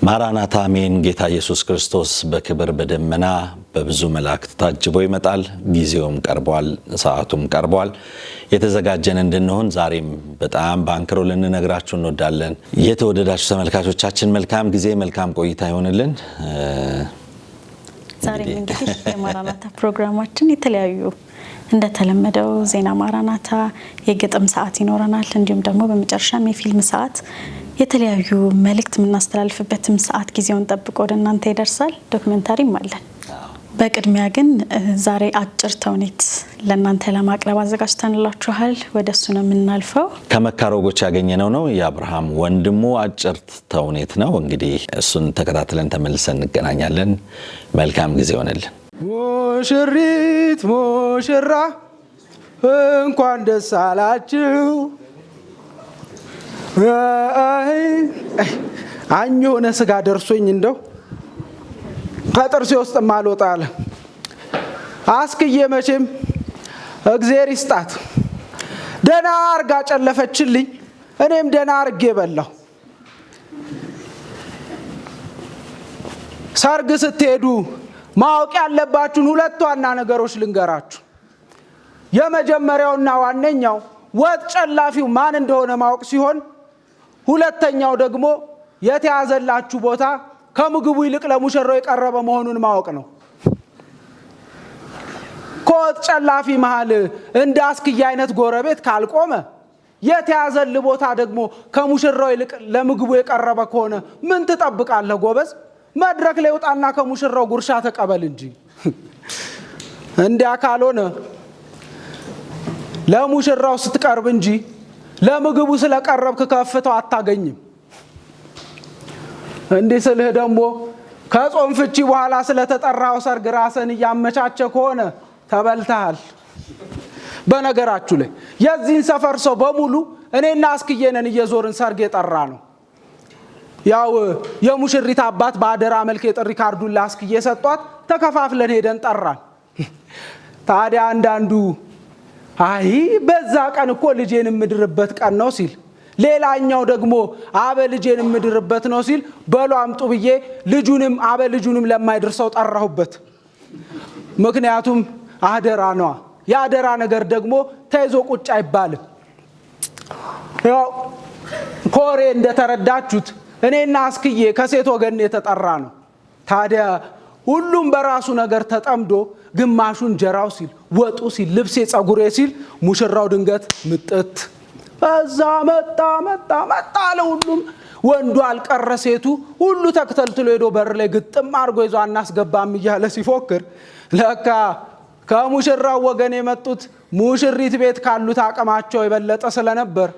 ማራናታ አሜን። ጌታ ኢየሱስ ክርስቶስ በክብር በደመና በብዙ መላእክት ታጅቦ ይመጣል። ጊዜውም ቀርቧል፣ ሰዓቱም ቀርቧል። የተዘጋጀን እንድንሆን ዛሬም በጣም ባንክሮ ልንነግራችሁ እንወዳለን። የተወደዳችሁ ተመልካቾቻችን መልካም ጊዜ መልካም ቆይታ ይሆንልን። ዛሬም እንግዲህ የማራናታ ፕሮግራማችን የተለያዩ እንደተለመደው ዜና ማራናታ የግጥም ሰዓት ይኖረናል። እንዲሁም ደግሞ በመጨረሻም የፊልም ሰዓት የተለያዩ መልእክት የምናስተላልፍበትም ሰዓት ጊዜውን ጠብቆ ወደ እናንተ ይደርሳል። ዶክመንታሪም አለን። በቅድሚያ ግን ዛሬ አጭር ተውኔት ለእናንተ ለማቅረብ አዘጋጅተንላችኋል። ወደሱ ነው የምናልፈው። ከመካሮጎች ያገኘነው ነው የአብርሃም ወንድሙ አጭር ተውኔት ነው። እንግዲህ እሱን ተከታትለን ተመልሰን እንገናኛለን። መልካም ጊዜ ይሆንልን። ሙሽሪት ሙሽራ እንኳን ደስ አላችሁ። አኝ የሆነ ስጋ ደርሶኝ እንደው ከጥርሴ ውስጥ ማልወጣለ አስክዬ መቼም እግዜር ይስጣት ደና አርጋ ጨለፈችልኝ። እኔም ደና አርጌ በላሁ። ሰርግ ስትሄዱ ማወቅ ያለባችሁን ሁለት ዋና ነገሮች ልንገራችሁ። የመጀመሪያውና ዋነኛው ወጥ ጨላፊው ማን እንደሆነ ማወቅ ሲሆን፣ ሁለተኛው ደግሞ የተያዘላችሁ ቦታ ከምግቡ ይልቅ ለሙሽራው የቀረበ መሆኑን ማወቅ ነው። ከወጥ ጨላፊ መሃል እንደ አስክዬ አይነት ጎረቤት ካልቆመ፣ የተያዘል ቦታ ደግሞ ከሙሽራው ይልቅ ለምግቡ የቀረበ ከሆነ ምን ትጠብቃለህ ጎበዝ? መድረክ ላይ ውጣና ከሙሽራው ጉርሻ ተቀበል እንጂ። እንዲያ ካልሆነ ለሙሽራው ስትቀርብ እንጂ ለምግቡ ስለቀረብክ ከፍተው አታገኝም። እንዲህ ስልህ ደግሞ ከጾም ፍቺ በኋላ ስለተጠራው ሰርግ ራስን እያመቻቸ ከሆነ ተበልተሃል። በነገራችሁ ላይ የዚህን ሰፈር ሰው በሙሉ እኔና አስክዬ ነን እየዞርን ሰርግ የጠራ ነው። ያው የሙሽሪት አባት በአደራ መልክ የጥሪ ካርዱን ለአስክዬ ሰጧት። ተከፋፍለን ሄደን ጠራን። ታዲያ አንዳንዱ አይ በዛ ቀን እኮ ልጄን ምድርበት ቀን ነው ሲል፣ ሌላኛው ደግሞ አበ ልጄን ምድርበት ነው ሲል፣ በሉ አምጡ ብዬ ልጁንም አበ ልጁንም ለማይደርሰው ጠራሁበት። ምክንያቱም አደራ ነው። የአደራ ነገር ደግሞ ተይዞ ቁጭ አይባልም። ያው ኮሬ እንደተረዳችሁት እኔና አስክዬ ከሴት ወገን የተጠራ ነው። ታዲያ ሁሉም በራሱ ነገር ተጠምዶ ግማሹ እንጀራው ሲል፣ ወጡ ሲል፣ ልብሴ ጸጉሬ ሲል፣ ሙሽራው ድንገት ምጥት በዛ መጣ አለ። ሁሉም ወንዱ አልቀረ ሴቱ ሁሉ ተከተልትሎ ሄዶ በር ላይ ግጥም አድርጎ ይዞ አናስገባም እያለ ሲፎክር፣ ለካ ከሙሽራው ወገን የመጡት ሙሽሪት ቤት ካሉት አቅማቸው የበለጠ ስለነበር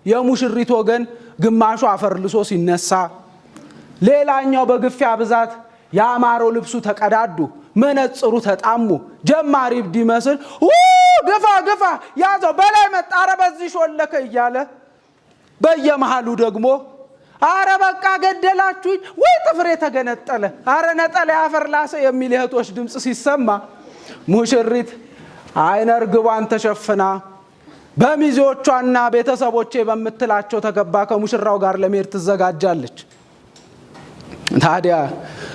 የሙሽሪት ወገን ግማሹ አፈርልሶ ሲነሳ፣ ሌላኛው በግፊያ ብዛት ያማረው ልብሱ ተቀዳዱ መነጽሩ ተጣሙ ጀማሪ እብድ ይመስል ግፋ ያዘው በላይ መጣ አረ በዚህ ሾለከ እያለ፣ በየመሃሉ ደግሞ አረ በቃ ገደላችሁኝ ወይ ጥፍሬ ተገነጠለ አረ ነጠላ ያፈርላሰ የሚል እህቶች ድምጽ ሲሰማ፣ ሙሽሪት አይነ ርግቧን ተሸፍና በሚዜዎቿና ቤተሰቦቼ በምትላቸው ተገባ ከሙሽራው ጋር ለመሄድ ትዘጋጃለች። ታዲያ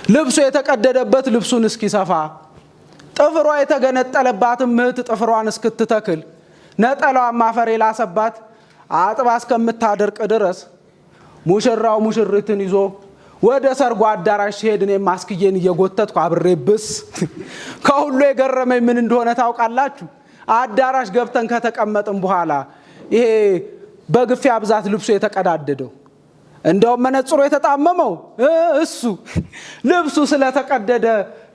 ልብሱ የተቀደደበት ልብሱን እስኪሰፋ፣ ጥፍሯ የተገነጠለባትም እህት ጥፍሯን እስክትተክል፣ ነጠላዋን ማፈር የላሰባት አጥባ እስከምታደርቅ ድረስ ሙሽራው ሙሽሪትን ይዞ ወደ ሰርጉ አዳራሽ ሲሄድ እኔም አስክዬን እየጎተትኩ አብሬብስ። ከሁሉ የገረመኝ ምን እንደሆነ ታውቃላችሁ? አዳራሽ ገብተን ከተቀመጥን በኋላ ይሄ በግፊያ ብዛት ልብሱ የተቀዳደደው እንደውም መነጽሩ የተጣመመው እሱ ልብሱ ስለተቀደደ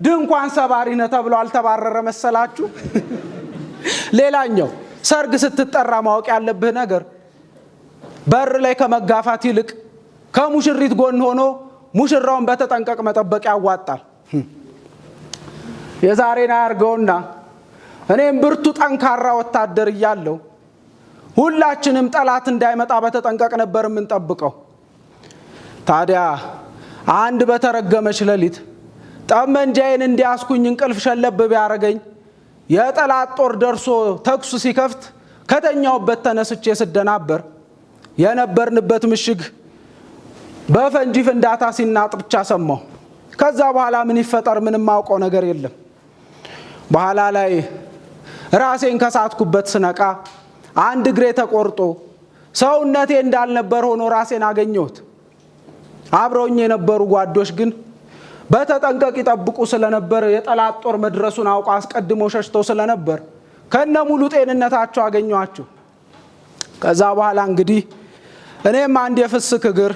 ድንኳን ሰባሪ ነው ተብሎ አልተባረረ መሰላችሁ? ሌላኛው ሰርግ ስትጠራ ማወቅ ያለብህ ነገር በር ላይ ከመጋፋት ይልቅ ከሙሽሪት ጎን ሆኖ ሙሽራውን በተጠንቀቅ መጠበቅ ያዋጣል። የዛሬን አያርገውና እኔም ብርቱ ጠንካራ ወታደር እያለሁ ሁላችንም ጠላት እንዳይመጣ በተጠንቀቅ ነበር የምንጠብቀው። ታዲያ አንድ በተረገመች ሌሊት ጠመንጃዬን እንዲያስኩኝ እንቅልፍ ሸለብ ቢያረገኝ የጠላት ጦር ደርሶ ተኩስ ሲከፍት ከተኛውበት ተነስቼ ስደናበር የነበርንበት ምሽግ በፈንጂ ፍንዳታ ሲናጥ ብቻ ሰማሁ። ከዛ በኋላ ምን ይፈጠር ምንም ማውቀው ነገር የለም። በኋላ ላይ ራሴን ከሳትኩበት ስነቃ አንድ እግሬ ተቆርጦ ሰውነቴ እንዳልነበር ሆኖ ራሴን አገኘሁት። አብረውኝ የነበሩ ጓዶች ግን በተጠንቀቅ ይጠብቁ ስለነበር የጠላት ጦር መድረሱን አውቀው አስቀድሞ ሸሽተው ስለነበር ከነ ሙሉ ጤንነታቸው አገኘኋቸው። ከዛ በኋላ እንግዲህ እኔም አንድ የፍስክ እግር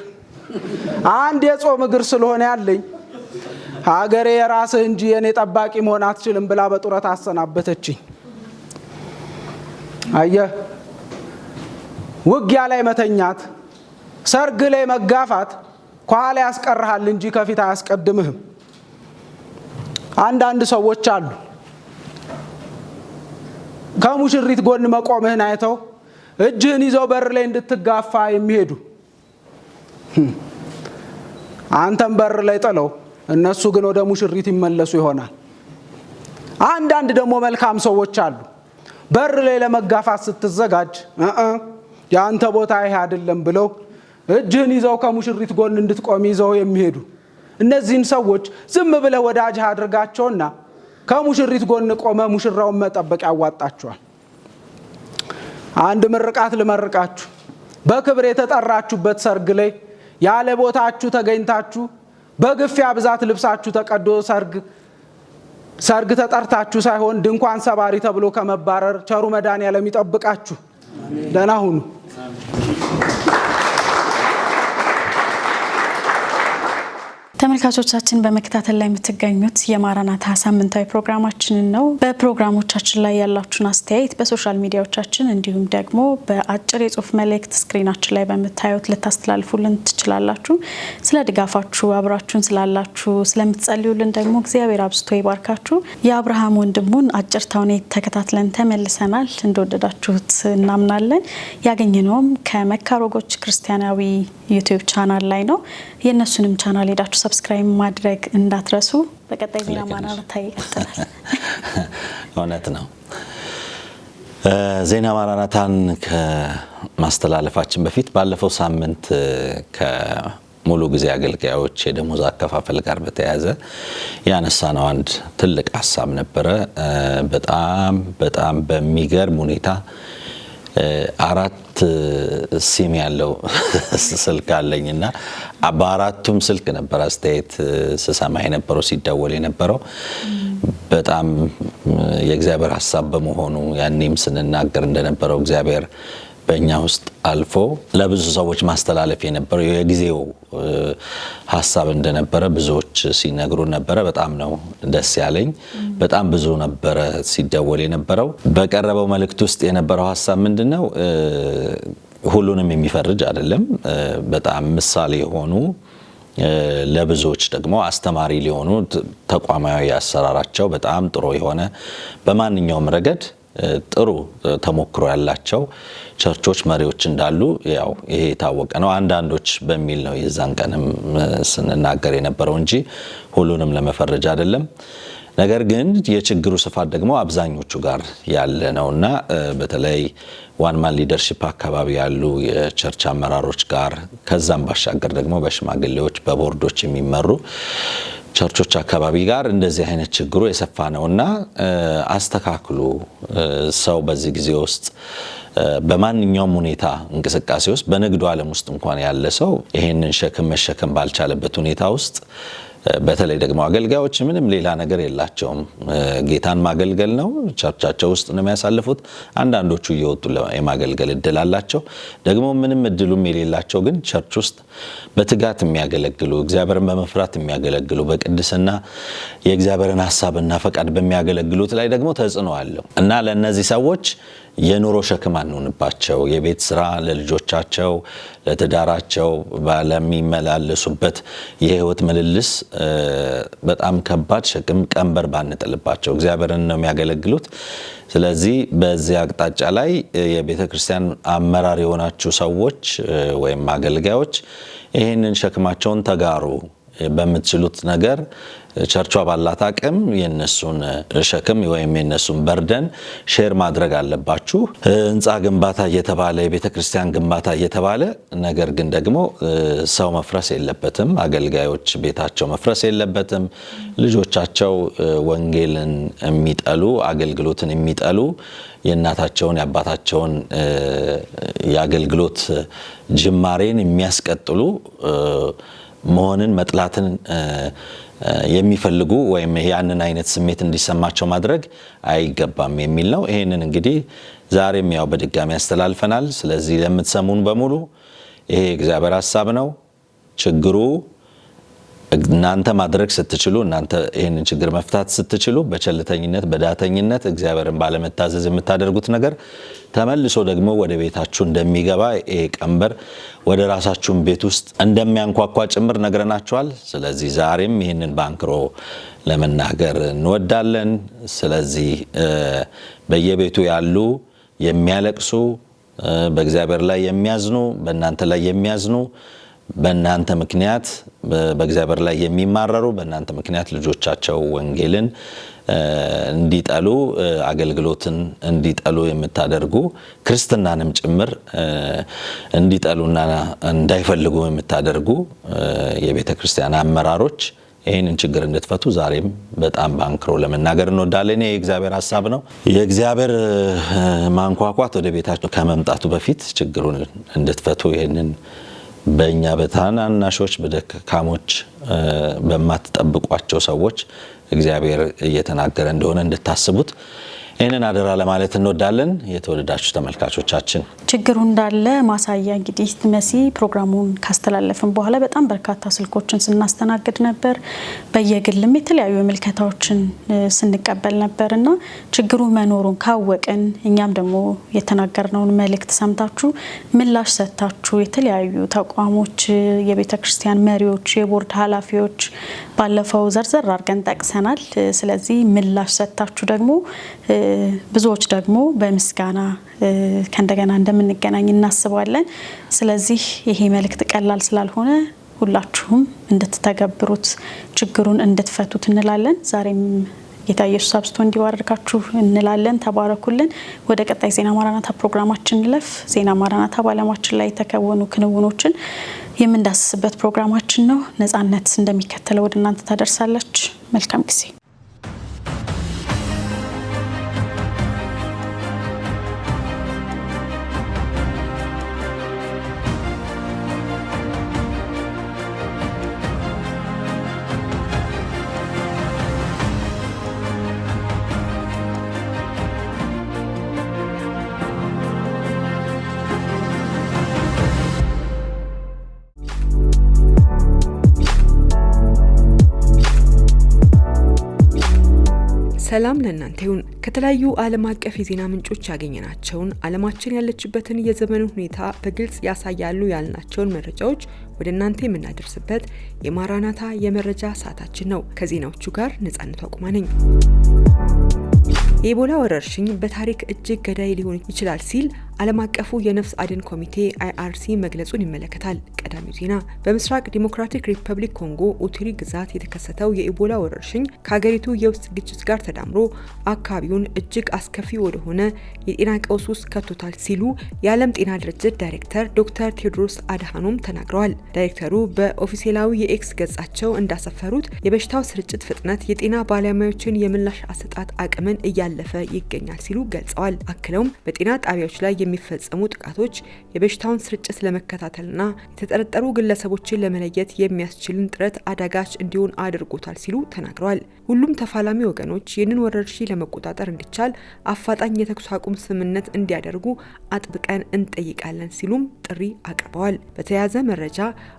አንድ የጾም እግር ስለሆነ ያለኝ ሀገሬ የራስህ እንጂ የኔ ጠባቂ መሆን አትችልም ብላ በጡረታ አሰናበተችኝ። አየህ፣ ውጊያ ላይ መተኛት፣ ሰርግ ላይ መጋፋት ከኋላ ያስቀርሃል እንጂ ከፊት አያስቀድምህም። አንዳንድ ሰዎች አሉ ከሙሽሪት ጎን መቆምህን አይተው እጅህን ይዘው በር ላይ እንድትጋፋ የሚሄዱ፣ አንተም በር ላይ ጥለው እነሱ ግን ወደ ሙሽሪት ይመለሱ ይሆናል። አንዳንድ ደግሞ መልካም ሰዎች አሉ በር ላይ ለመጋፋት ስትዘጋጅ የአንተ ቦታ ይሄ አይደለም ብለው እጅህን ይዘው ከሙሽሪት ጎን እንድትቆም ይዘው የሚሄዱ። እነዚህን ሰዎች ዝም ብለህ ወዳጅህ አድርጋቸውና ከሙሽሪት ጎን ቆመ ሙሽራውን መጠበቅ ያዋጣቸዋል። አንድ ምርቃት ልመርቃችሁ። በክብር የተጠራችሁበት ሰርግ ላይ ያለ ቦታችሁ ተገኝታችሁ በግፊያ ብዛት ልብሳችሁ ተቀዶ ሰርግ ተጠርታችሁ ሳይሆን ድንኳን ሰባሪ ተብሎ ከመባረር ቸሩ መድኃኔዓለም ይጠብቃችሁ። ደህና ሁኑ። ተመልካቾቻችን በመከታተል ላይ የምትገኙት የማራናታ ሳምንታዊ ፕሮግራማችንን ነው። በፕሮግራሞቻችን ላይ ያላችሁን አስተያየት በሶሻል ሚዲያዎቻችን እንዲሁም ደግሞ በአጭር የጽሁፍ መልእክት ስክሪናችን ላይ በምታዩት ልታስተላልፉልን ትችላላችሁ። ስለ ድጋፋችሁ አብራችሁን ስላላችሁ ስለምትጸልዩልን ደግሞ እግዚአብሔር አብዝቶ ይባርካችሁ። የአብርሃም ወንድሙን አጭር ተውኔት ተከታትለን ተመልሰናል። እንደወደዳችሁት እናምናለን። ያገኘነውም ከመካሮጎች ክርስቲያናዊ ዩቲዩብ ቻናል ላይ ነው። የእነሱንም ቻናል ሄዳችሁ ሰብስክራይብ ማድረግ እንዳትረሱ። በቀጣይ ዜና ማራናታ ይቀጥላል። እውነት ነው። ዜና ማራናታን ከማስተላለፋችን በፊት ባለፈው ሳምንት ከሙሉ ጊዜ አገልጋዮች የደሞዝ አከፋፈል ጋር በተያያዘ ያነሳነው አንድ ትልቅ ሀሳብ ነበረ። በጣም በሚገርም ሁኔታ 4 ሲም ያለው ስልክ አለኝና በአራቱም ስልክ ነበር አስተያየት ስሰማ የነበረው ሲደወል የነበረው። በጣም የእግዚአብሔር ሀሳብ በመሆኑ ያኔም ስንናገር እንደነበረው እግዚአብሔር በእኛ ውስጥ አልፎ ለብዙ ሰዎች ማስተላለፍ የነበረው የጊዜው ሀሳብ እንደነበረ ብዙዎች ሲነግሩ ነበረ። በጣም ነው ደስ ያለኝ። በጣም ብዙ ነበረ ሲደወል የነበረው። በቀረበው መልእክት ውስጥ የነበረው ሀሳብ ምንድነው? ሁሉንም የሚፈርጅ አይደለም። በጣም ምሳሌ የሆኑ ለብዙዎች ደግሞ አስተማሪ ሊሆኑ ተቋማዊ አሰራራቸው በጣም ጥሩ የሆነ በማንኛውም ረገድ ጥሩ ተሞክሮ ያላቸው ቸርቾች መሪዎች እንዳሉ ያው ይሄ የታወቀ ነው። አንዳንዶች በሚል ነው የዛን ቀንም ስንናገር የነበረው እንጂ ሁሉንም ለመፈረጅ አይደለም። ነገር ግን የችግሩ ስፋት ደግሞ አብዛኞቹ ጋር ያለ ነውና በተለይ ዋን ማን ሊደርሺፕ አካባቢ ያሉ የቸርች አመራሮች ጋር ከዛም ባሻገር ደግሞ በሽማግሌዎች በቦርዶች የሚመሩ ቸርቾች አካባቢ ጋር እንደዚህ አይነት ችግሩ የሰፋ ነውና አስተካክሉ። ሰው በዚህ ጊዜ ውስጥ በማንኛውም ሁኔታ እንቅስቃሴ ውስጥ በንግዱ ዓለም ውስጥ እንኳን ያለ ሰው ይሄንን ሸክም መሸከም ባልቻለበት ሁኔታ ውስጥ በተለይ ደግሞ አገልጋዮች ምንም ሌላ ነገር የላቸውም። ጌታን ማገልገል ነው። ቸርቻቸው ውስጥ ነው የሚያሳልፉት። አንዳንዶቹ እየወጡ የማገልገል እድል አላቸው። ደግሞ ምንም እድሉም የሌላቸው ግን ቸርች ውስጥ በትጋት የሚያገለግሉ እግዚአብሔርን በመፍራት የሚያገለግሉ በቅድስና የእግዚአብሔርን ሐሳብና ፈቃድ በሚያገለግሉት ላይ ደግሞ ተጽዕኖ አለው እና ለነዚህ ሰዎች የኑሮ ሸክም አንሆንባቸው። የቤት ስራ ለልጆቻቸው ለትዳራቸው ባለሚመላለሱበት የህይወት ምልልስ በጣም ከባድ ሸክም ቀንበር ባንጥልባቸው። እግዚአብሔርን ነው የሚያገለግሉት። ስለዚህ በዚህ አቅጣጫ ላይ የቤተ ክርስቲያን አመራር የሆናችሁ ሰዎች ወይም አገልጋዮች ይህንን ሸክማቸውን ተጋሩ በምትችሉት ነገር ቸርቿ ባላት አቅም የነሱን ሸክም ወይም የነሱን በርደን ሼር ማድረግ አለባችሁ። ህንፃ ግንባታ እየተባለ የቤተክርስቲያን ግንባታ እየተባለ ነገር ግን ደግሞ ሰው መፍረስ የለበትም። አገልጋዮች ቤታቸው መፍረስ የለበትም። ልጆቻቸው ወንጌልን የሚጠሉ አገልግሎትን የሚጠሉ የእናታቸውን የአባታቸውን የአገልግሎት ጅማሬን የሚያስቀጥሉ መሆንን መጥላትን የሚፈልጉ ወይም ያንን አይነት ስሜት እንዲሰማቸው ማድረግ አይገባም የሚል ነው። ይሄንን እንግዲህ ዛሬም ያው በድጋሚ ያስተላልፈናል። ስለዚህ ለምትሰሙን በሙሉ ይሄ እግዚአብሔር ሐሳብ ነው። ችግሩ እናንተ ማድረግ ስትችሉ እናንተ ይሄንን ችግር መፍታት ስትችሉ በቸልተኝነት በዳተኝነት እግዚአብሔርን ባለመታዘዝ የምታደርጉት ነገር ተመልሶ ደግሞ ወደ ቤታችሁ እንደሚገባ ይሄ ቀንበር ወደ ራሳችሁን ቤት ውስጥ እንደሚያንኳኳ ጭምር ነግረናችኋል። ስለዚህ ዛሬም ይህንን ባንክሮ ለመናገር እንወዳለን። ስለዚህ በየቤቱ ያሉ የሚያለቅሱ በእግዚአብሔር ላይ የሚያዝኑ በእናንተ ላይ የሚያዝኑ በእናንተ ምክንያት በእግዚአብሔር ላይ የሚማረሩ በእናንተ ምክንያት ልጆቻቸው ወንጌልን እንዲጠሉ አገልግሎትን እንዲጠሉ የምታደርጉ ክርስትናንም ጭምር እንዲጠሉና እንዳይፈልጉ የምታደርጉ የቤተ ክርስቲያን አመራሮች ይህንን ችግር እንድትፈቱ ዛሬም በጣም ባንክሮ ለመናገር እንወዳለን። ይሄ የእግዚአብሔር ሐሳብ ነው። የእግዚአብሔር ማንኳኳት ወደ ቤታችሁ ከመምጣቱ በፊት ችግሩን እንድትፈቱ ይህንን በእኛ በታናናሾች በደካሞች በማትጠብቋቸው ሰዎች እግዚአብሔር እየተናገረ እንደሆነ እንድታስቡት ይህንን አደራ ለማለት እንወዳለን። የተወደዳችሁ ተመልካቾቻችን ችግሩ እንዳለ ማሳያ እንግዲህ መሲ ፕሮግራሙን ካስተላለፍን በኋላ በጣም በርካታ ስልኮችን ስናስተናግድ ነበር። በየግልም የተለያዩ ምልከታዎችን ስንቀበል ነበርና ችግሩ መኖሩን ካወቅን እኛም ደግሞ የተናገርነውን መልእክት ሰምታችሁ ምላሽ ሰጥታችሁ የተለያዩ ተቋሞች፣ የቤተክርስቲያን መሪዎች፣ የቦርድ ኃላፊዎች ባለፈው ዘርዘር አድርገን ጠቅሰናል። ስለዚህ ምላሽ ሰጥታችሁ ደግሞ ብዙዎች ደግሞ በምስጋና ከእንደገና እንደምንገናኝ እናስባለን። ስለዚህ ይሄ መልእክት ቀላል ስላልሆነ ሁላችሁም እንድትተገብሩት ችግሩን እንድትፈቱት እንላለን። ዛሬም ጌታ ኢየሱስ አብዝቶ እንዲባርካችሁ እንላለን። ተባረኩልን። ወደ ቀጣይ ዜና ማራናታ ፕሮግራማችን እንለፍ። ዜና ማራናታ በዓለማችን ላይ የተከወኑ ክንውኖችን የምንዳስስበት ፕሮግራማችን ነው። ነጻነት እንደሚከተለው ወደ እናንተ ታደርሳለች። መልካም ጊዜ። ሰላም ለእናንተ ይሁን። ከተለያዩ ዓለም አቀፍ የዜና ምንጮች ያገኘናቸውን ዓለማችን ያለችበትን የዘመን ሁኔታ በግልጽ ያሳያሉ ያልናቸውን መረጃዎች ወደ እናንተ የምናደርስበት የማራናታ የመረጃ ሰዓታችን ነው። ከዜናዎቹ ጋር ነጻነቱ አቁማ ነኝ። የኢቦላ ወረርሽኝ በታሪክ እጅግ ገዳይ ሊሆን ይችላል ሲል ዓለም አቀፉ የነፍስ አድን ኮሚቴ IRC መግለጹን ይመለከታል። ቀዳሚው ዜና በምስራቅ ዲሞክራቲክ ሪፐብሊክ ኮንጎ ኡቱሪ ግዛት የተከሰተው የኢቦላ ወረርሽኝ ከሀገሪቱ የውስጥ ግጭት ጋር ተዳምሮ አካባቢውን እጅግ አስከፊ ወደሆነ የጤና ቀውስ ውስጥ ከቶታል ሲሉ የዓለም ጤና ድርጅት ዳይሬክተር ዶክተር ቴዎድሮስ አድሃኖም ተናግረዋል። ዳይሬክተሩ በኦፊሴላዊ የኤክስ ገጻቸው እንዳሰፈሩት የበሽታው ስርጭት ፍጥነት የጤና ባለሙያዎችን የምላሽ አሰጣጥ አቅምን እያለፈ ይገኛል ሲሉ ገልጸዋል። አክለውም በጤና ጣቢያዎች ላይ የሚፈጸሙ ጥቃቶች የበሽታውን ስርጭት ለመከታተልና የተጠረጠሩ ግለሰቦችን ለመለየት የሚያስችልን ጥረት አዳጋች እንዲሆን አድርጎታል ሲሉ ተናግረዋል። ሁሉም ተፋላሚ ወገኖች ይህንን ወረርሽኝ ለመቆጣጠር እንዲቻል አፋጣኝ የተኩስ አቁም ስምምነት እንዲያደርጉ አጥብቀን እንጠይቃለን ሲሉም ጥሪ አቅርበዋል። በተያያዘ መረጃ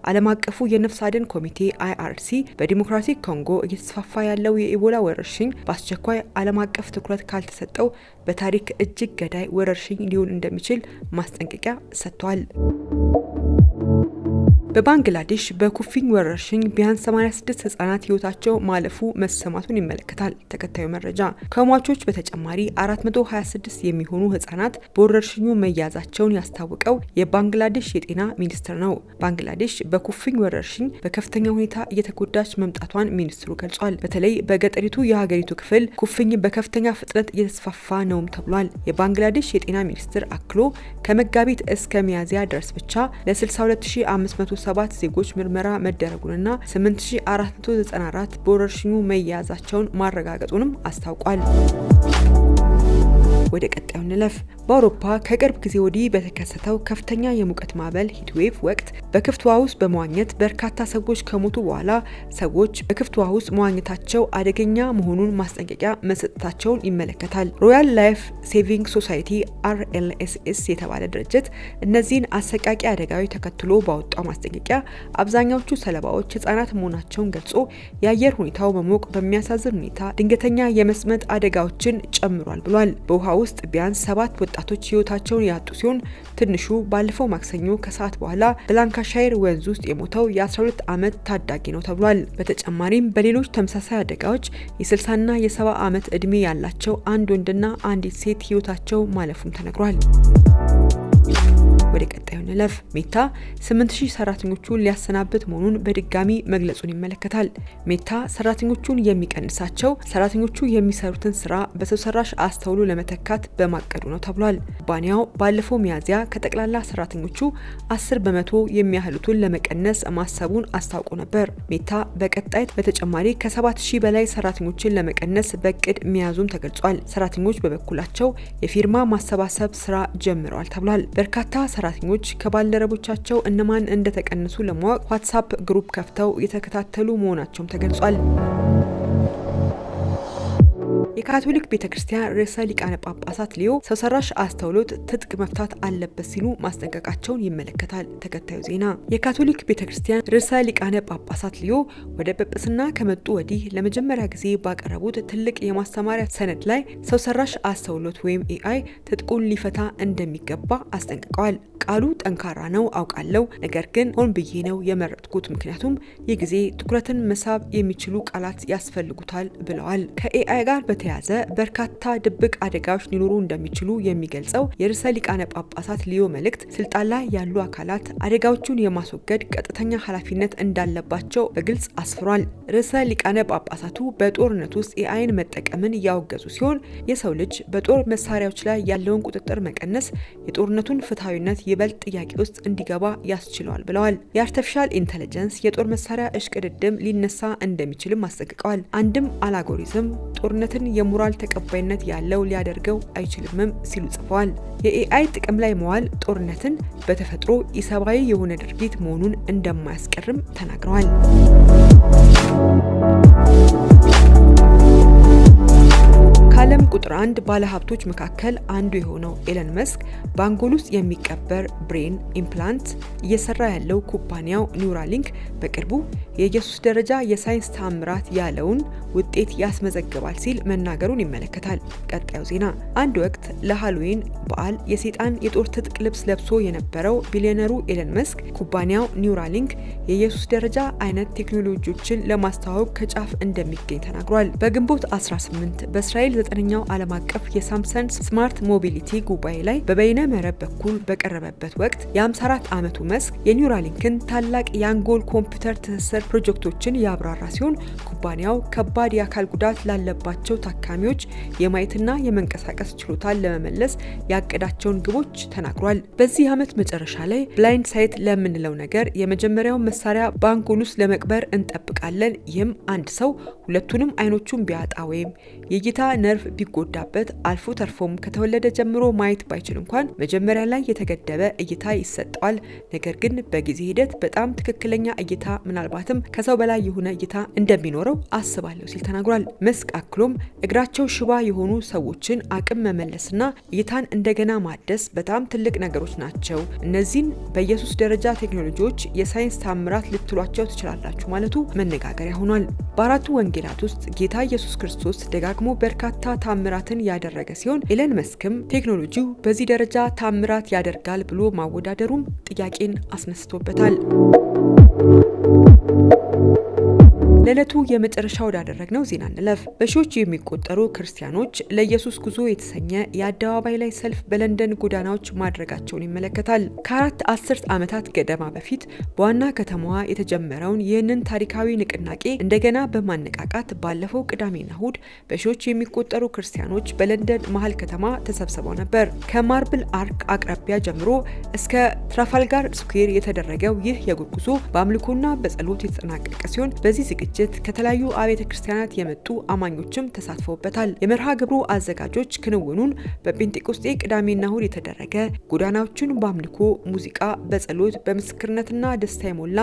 ዓለም አቀፉ የነፍስ አድን ኮሚቴ IRC በዲሞክራቲክ ኮንጎ እየተስፋፋ ያለው የኢቦላ ወረርሽኝ በአስቸኳይ ዓለም አቀፍ ትኩረት ካልተሰጠው በታሪክ እጅግ ገዳይ ወረርሽኝ ሊሆን እንደሚችል ማስጠንቀቂያ ሰጥቷል። በባንግላዴሽ በኩፍኝ ወረርሽኝ ቢያንስ 86 ህጻናት ህይወታቸው ማለፉ መሰማቱን ይመለከታል ተከታዩ መረጃ። ከሟቾች በተጨማሪ 426 የሚሆኑ ህጻናት በወረርሽኙ መያዛቸውን ያስታወቀው የባንግላዴሽ የጤና ሚኒስቴር ነው። ባንግላዴሽ በኩፍኝ ወረርሽኝ በከፍተኛ ሁኔታ እየተጎዳች መምጣቷን ሚኒስትሩ ገልጿል። በተለይ በገጠሪቱ የሀገሪቱ ክፍል ኩፍኝ በከፍተኛ ፍጥነት እየተስፋፋ ነውም ተብሏል። የባንግላዴሽ የጤና ሚኒስቴር አክሎ ከመጋቢት እስከ ሚያዝያ ድረስ ብቻ ለ62507 ዜጎች ምርመራ መደረጉንና 8494 በወረርሽኙ መያዛቸውን ማረጋገጡንም አስታውቋል። ወደ ቀጣዩ እንለፍ። በአውሮፓ ከቅርብ ጊዜ ወዲህ በተከሰተው ከፍተኛ የሙቀት ማዕበል ሂትዌቭ ወቅት በክፍት ውሃ ውስጥ በመዋኘት በርካታ ሰዎች ከሞቱ በኋላ ሰዎች በክፍት ውሃ ውስጥ መዋኘታቸው አደገኛ መሆኑን ማስጠንቀቂያ መሰጠታቸውን ይመለከታል። ሮያል ላይፍ ሴቪንግ ሶሳይቲ RLSS የተባለ ድርጅት እነዚህን አሰቃቂ አደጋዎች ተከትሎ ባወጣው ማስጠንቀቂያ አብዛኛዎቹ ሰለባዎች ህጻናት መሆናቸውን ገልጾ የአየር ሁኔታው መሞቅ በሚያሳዝን ሁኔታ ድንገተኛ የመስመጥ አደጋዎችን ጨምሯል ብሏል። በውሃ ውስጥ ቢያንስ 7 ወጣቶች ህይወታቸውን ያጡ ሲሆን ትንሹ ባለፈው ማክሰኞ ከሰዓት በኋላ በላንካሻየር ወንዝ ውስጥ የሞተው የ12 ዓመት ታዳጊ ነው ተብሏል። በተጨማሪም በሌሎች ተመሳሳይ አደጋዎች የ60ና የ70 ዓመት ዕድሜ ያላቸው አንድ ወንድና አንዲት ሴት ህይወታቸው ማለፉም ተነግሯል። ወደ ቀጣዩ እንለፍ። ሜታ 8000 ሰራተኞቹን ሊያሰናብት መሆኑን በድጋሚ መግለጹን ይመለከታል። ሜታ ሰራተኞቹን የሚቀንሳቸው ሰራተኞቹ የሚሰሩትን ስራ በሰው ሰራሽ አስተውሎ ለመተካት በማቀዱ ነው ተብሏል። ኩባንያው ባለፈው ሚያዝያ ከጠቅላላ ሰራተኞቹ 10 በመቶ የሚያህሉትን ለመቀነስ ማሰቡን አስታውቆ ነበር። ሜታ በቀጣይ በተጨማሪ ከ7000 በላይ ሰራተኞችን ለመቀነስ በእቅድ መያዙም ተገልጿል። ሰራተኞች በበኩላቸው የፊርማ ማሰባሰብ ስራ ጀምረዋል ተብሏል። በርካታ ሰራተኞች ከባልደረቦቻቸው እነማን እንደተቀነሱ ለማወቅ ዋትስአፕ ግሩፕ ከፍተው የተከታተሉ መሆናቸውም ተገልጿል። የካቶሊክ ቤተክርስቲያን ርዕሰ ሊቃነ ጳጳሳት ሊዮ ሰው ሰራሽ አስተውሎት ትጥቅ መፍታት አለበት ሲሉ ማስጠንቀቃቸውን ይመለከታል ተከታዩ ዜና። የካቶሊክ ቤተክርስቲያን ርዕሰ ሊቃነ ጳጳሳት ሊዮ ወደ ጵጵስና ከመጡ ወዲህ ለመጀመሪያ ጊዜ ባቀረቡት ትልቅ የማስተማሪያ ሰነድ ላይ ሰው ሰራሽ አስተውሎት ወይም AI ትጥቁን ሊፈታ እንደሚገባ አስጠንቅቀዋል። ቃሉ ጠንካራ ነው አውቃለሁ፣ ነገር ግን ሆን ብዬ ነው የመረጥኩት፣ ምክንያቱም ይህ ጊዜ ትኩረትን መሳብ የሚችሉ ቃላት ያስፈልጉታል ብለዋል። ከAI ጋር በተያያዘ በርካታ ድብቅ አደጋዎች ሊኖሩ እንደሚችሉ የሚገልጸው የርዕሰ ሊቃነ ጳጳሳት ሊዮ መልእክት ስልጣን ላይ ያሉ አካላት አደጋዎቹን የማስወገድ ቀጥተኛ ኃላፊነት እንዳለባቸው በግልጽ አስፍሯል። ርዕሰ ሊቃነ ጳጳሳቱ በጦርነት ውስጥ AIን መጠቀምን ያወገዙ ሲሆን የሰው ልጅ በጦር መሳሪያዎች ላይ ያለውን ቁጥጥር መቀነስ የጦርነቱን ፍትሐዊነት ይበልጥ ጥያቄ ውስጥ እንዲገባ ያስችለዋል ብለዋል። የአርቲፊሻል ኢንተለጀንስ የጦር መሳሪያ እሽቅድድም ሊነሳ እንደሚችልም አስጠንቅቀዋል። አንድም አልጎሪዝም ጦርነትን የሞራል ተቀባይነት ያለው ሊያደርገው አይችልምም ሲሉ ጽፈዋል። የAI ጥቅም ላይ መዋል ጦርነትን በተፈጥሮ ኢሰብአዊ የሆነ ድርጊት መሆኑን እንደማያስቀርም ተናግረዋል። ከዓለም ቁጥር 1 ባለሀብቶች መካከል አንዱ የሆነው ኤለን መስክ በአንጎል ውስጥ የሚቀበር ብሬን ኢምፕላንት እየሰራ ያለው ኩባንያው ኒውራሊንክ በቅርቡ የኢየሱስ ደረጃ የሳይንስ ታምራት ያለውን ውጤት ያስመዘግባል ሲል መናገሩን ይመለከታል። ቀጣዩ ዜና። አንድ ወቅት ለሃሎዊን በዓል የሰይጣን የጦር ትጥቅ ልብስ ለብሶ የነበረው ቢሊዮነሩ ኤለን መስክ ኩባንያው ኒውራሊንክ የኢየሱስ ደረጃ አይነት ቴክኖሎጂዎችን ለማስተዋወቅ ከጫፍ እንደሚገኝ ተናግሯል። በግንቦት 18 በእስራኤል 9ኛው ዓለም አቀፍ የሳምሰንግ ስማርት ሞቢሊቲ ጉባኤ ላይ በበይነ መረብ በኩል በቀረበበት ወቅት የ54 ዓመቱ መስክ የኒውራሊንክን ታላቅ የአንጎል ኮምፒውተር ትስስር ፕሮጀክቶችን ያብራራ ሲሆን ኩባንያው ከባድ የአካል ጉዳት ላለባቸው ታካሚዎች የማየትና የመንቀሳቀስ ችሎታን ለመመለስ ያቀዳቸውን ግቦች ተናግሯል። በዚህ ዓመት መጨረሻ ላይ ብላይንድ ሳይት ለምንለው ነገር የመጀመሪያውን መሳሪያ በአንጎል ውስጥ ለመቅበር እንጠብቃለን። ይህም አንድ ሰው ሁለቱንም አይኖቹን ቢያጣ ወይም የእይታ ነርቭ ቢጎዳበት አልፎ ተርፎም ከተወለደ ጀምሮ ማየት ባይችል እንኳን መጀመሪያ ላይ የተገደበ እይታ ይሰጠዋል። ነገር ግን በጊዜ ሂደት በጣም ትክክለኛ እይታ ምናልባትም ከሰው በላይ የሆነ እይታ እንደሚኖረው አስባለሁ ሲል ተናግሯል። መስክ አክሎም እግራቸው ሽባ የሆኑ ሰዎችን አቅም መመለስና እይታን እንደገና ማደስ በጣም ትልቅ ነገሮች ናቸው። እነዚህን በኢየሱስ ደረጃ ቴክኖሎጂዎች የሳይንስ ታምራት ልትሏቸው ትችላላችሁ ማለቱ መነጋገሪያ ሆኗል። በአራቱ ወንጌላት ውስጥ ጌታ ኢየሱስ ክርስቶስ ደጋግሞ በርካታ ታምራትን ያደረገ ሲሆን ኤለን መስክም ቴክኖሎጂው በዚህ ደረጃ ታምራት ያደርጋል ብሎ ማወዳደሩም ጥያቄን አስነስቶበታል። ለዕለቱ የመጨረሻ ወዳደረግነው ዜና እንለፍ። በሺዎች የሚቆጠሩ ክርስቲያኖች ለኢየሱስ ጉዞ የተሰኘ የአደባባይ ላይ ሰልፍ በለንደን ጎዳናዎች ማድረጋቸውን ይመለከታል። ከ4 አስርት ዓመታት ገደማ በፊት በዋና ከተማዋ የተጀመረውን ይህንን ታሪካዊ ንቅናቄ እንደገና በማነቃቃት ባለፈው ቅዳሜና እሁድ በሺዎች የሚቆጠሩ ክርስቲያኖች በለንደን መሀል ከተማ ተሰብስበው ነበር። ከማርብል አርክ አቅራቢያ ጀምሮ እስከ ትራፋልጋር ስኩዌር የተደረገው ይህ የእግር ጉዞ በአምልኮና በጸሎት የተጠናቀቀ ሲሆን በዚህ ዝግጅት ከተለያዩ አብያተ ክርስቲያናት የመጡ አማኞችም ተሳትፈውበታል። የመርሃ ግብሩ አዘጋጆች ክንውኑን በጴንጤቆስጤ ቅዳሜና እሁድ የተደረገ ጎዳናዎችን በአምልኮ፣ ሙዚቃ፣ በጸሎት፣ በምስክርነትና ደስታ የሞላ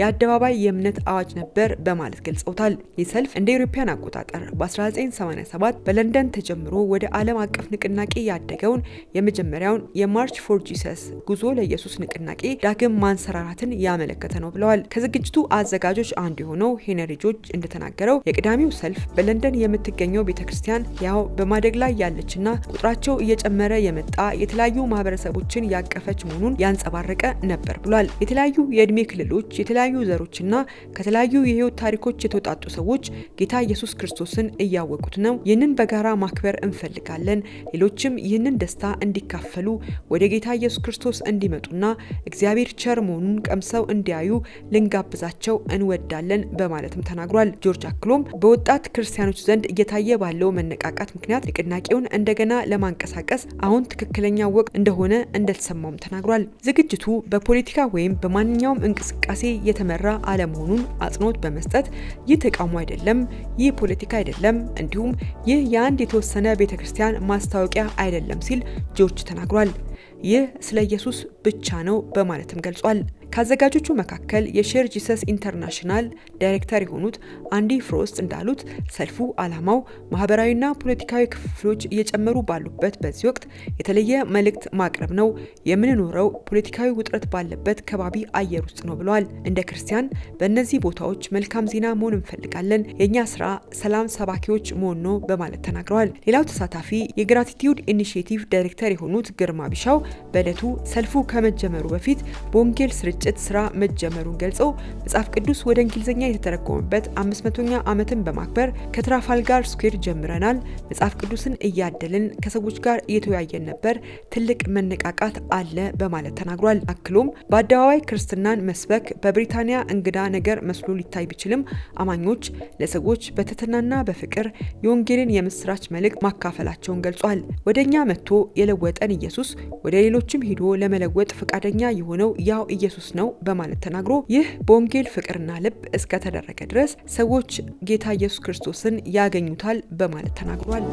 የአደባባይ የእምነት አዋጅ ነበር በማለት ገልጸውታል። ይህ ሰልፍ እንደ አውሮፓውያን አቆጣጠር በ1987 በለንደን ተጀምሮ ወደ ዓለም አቀፍ ንቅናቄ ያደገውን የመጀመሪያውን የማርች ፎር ጂሰስ ጉዞ ለኢየሱስ ንቅናቄ ዳግም ማንሰራራትን ያመለከተ ነው ብለዋል። ከዝግጅቱ አዘጋጆች አንዱ የሆነው ሄነሪ ጆርጅ እንደተናገረው የቅዳሜው ሰልፍ በለንደን የምትገኘው ቤተክርስቲያን ያው በማደግ ላይ ያለችና ቁጥራቸው እየጨመረ የመጣ የተለያዩ ማህበረሰቦችን ያቀፈች መሆኑን ያንጸባረቀ ነበር ብሏል። የተለያዩ የእድሜ ክልሎች፣ የተለያዩ ዘሮችና ከተለያዩ የህይወት ታሪኮች የተውጣጡ ሰዎች ጌታ ኢየሱስ ክርስቶስን እያወቁት ነው። ይህንን በጋራ ማክበር እንፈልጋለን። ሌሎችም ይህንን ደስታ እንዲካፈሉ ወደ ጌታ ኢየሱስ ክርስቶስ እንዲመጡና እግዚአብሔር ቸር መሆኑን ቀምሰው እንዲያዩ ልንጋብዛቸው እንወዳለን በማለትም ተናግሯል። ጆርጅ አክሎም በወጣት ክርስቲያኖች ዘንድ እየታየ ባለው መነቃቃት ምክንያት ንቅናቄውን እንደገና ለማንቀሳቀስ አሁን ትክክለኛ ወቅት እንደሆነ እንደተሰማውም ተናግሯል። ዝግጅቱ በፖለቲካ ወይም በማንኛውም እንቅስቃሴ የተመራ አለመሆኑን አጽንኦት በመስጠት ይህ ተቃውሞ አይደለም፣ ይህ ፖለቲካ አይደለም፣ እንዲሁም ይህ የአንድ የተወሰነ ቤተክርስቲያን ማስታወቂያ አይደለም ሲል ጆርጅ ተናግሯል። ይህ ስለ ኢየሱስ ብቻ ነው በማለትም ገልጿል። ከአዘጋጆቹ መካከል የሼር ጂሰስ ኢንተርናሽናል ዳይሬክተር የሆኑት አንዲ ፍሮስት እንዳሉት ሰልፉ ዓላማው ማህበራዊና ፖለቲካዊ ክፍፍሎች እየጨመሩ ባሉበት በዚህ ወቅት የተለየ መልእክት ማቅረብ ነው። የምንኖረው ፖለቲካዊ ውጥረት ባለበት ከባቢ አየር ውስጥ ነው ብለዋል። እንደ ክርስቲያን በእነዚህ ቦታዎች መልካም ዜና መሆን እንፈልጋለን። የእኛ ስራ ሰላም ሰባኪዎች መሆን ነው በማለት ተናግረዋል። ሌላው ተሳታፊ የግራቲቲዩድ ኢኒሺዬቲቭ ዳይሬክተር የሆኑት ግርማ ቢሻው በዕለቱ ሰልፉ ከመጀመሩ በፊት በወንጌል ስርጭት ስራ መጀመሩን ገልጸው መጽሐፍ ቅዱስ ወደ እንግሊዝኛ የተተረጎመበት 500ኛ ዓመትን በማክበር ከትራፋልጋር ስኩዌር ጀምረናል። መጽሐፍ ቅዱስን እያደልን ከሰዎች ጋር እየተወያየን ነበር። ትልቅ መነቃቃት አለ በማለት ተናግሯል። አክሎም በአደባባይ ክርስትናን መስበክ በብሪታንያ እንግዳ ነገር መስሎ ሊታይ ቢችልም አማኞች ለሰዎች በትህትናና በፍቅር የወንጌልን የምስራች መልእክት ማካፈላቸውን ገልጿል። ወደኛ መጥቶ የለወጠን ኢየሱስ ወደ ሌሎችም ሄዶ ለመለወጥ ፈቃደኛ የሆነው ያው ኢየሱስ ነው በማለት ተናግሮ ይህ በወንጌል ፍቅርና ልብ እስከተደረገ ድረስ ሰዎች ጌታ ኢየሱስ ክርስቶስን ያገኙታል በማለት ተናግሯል።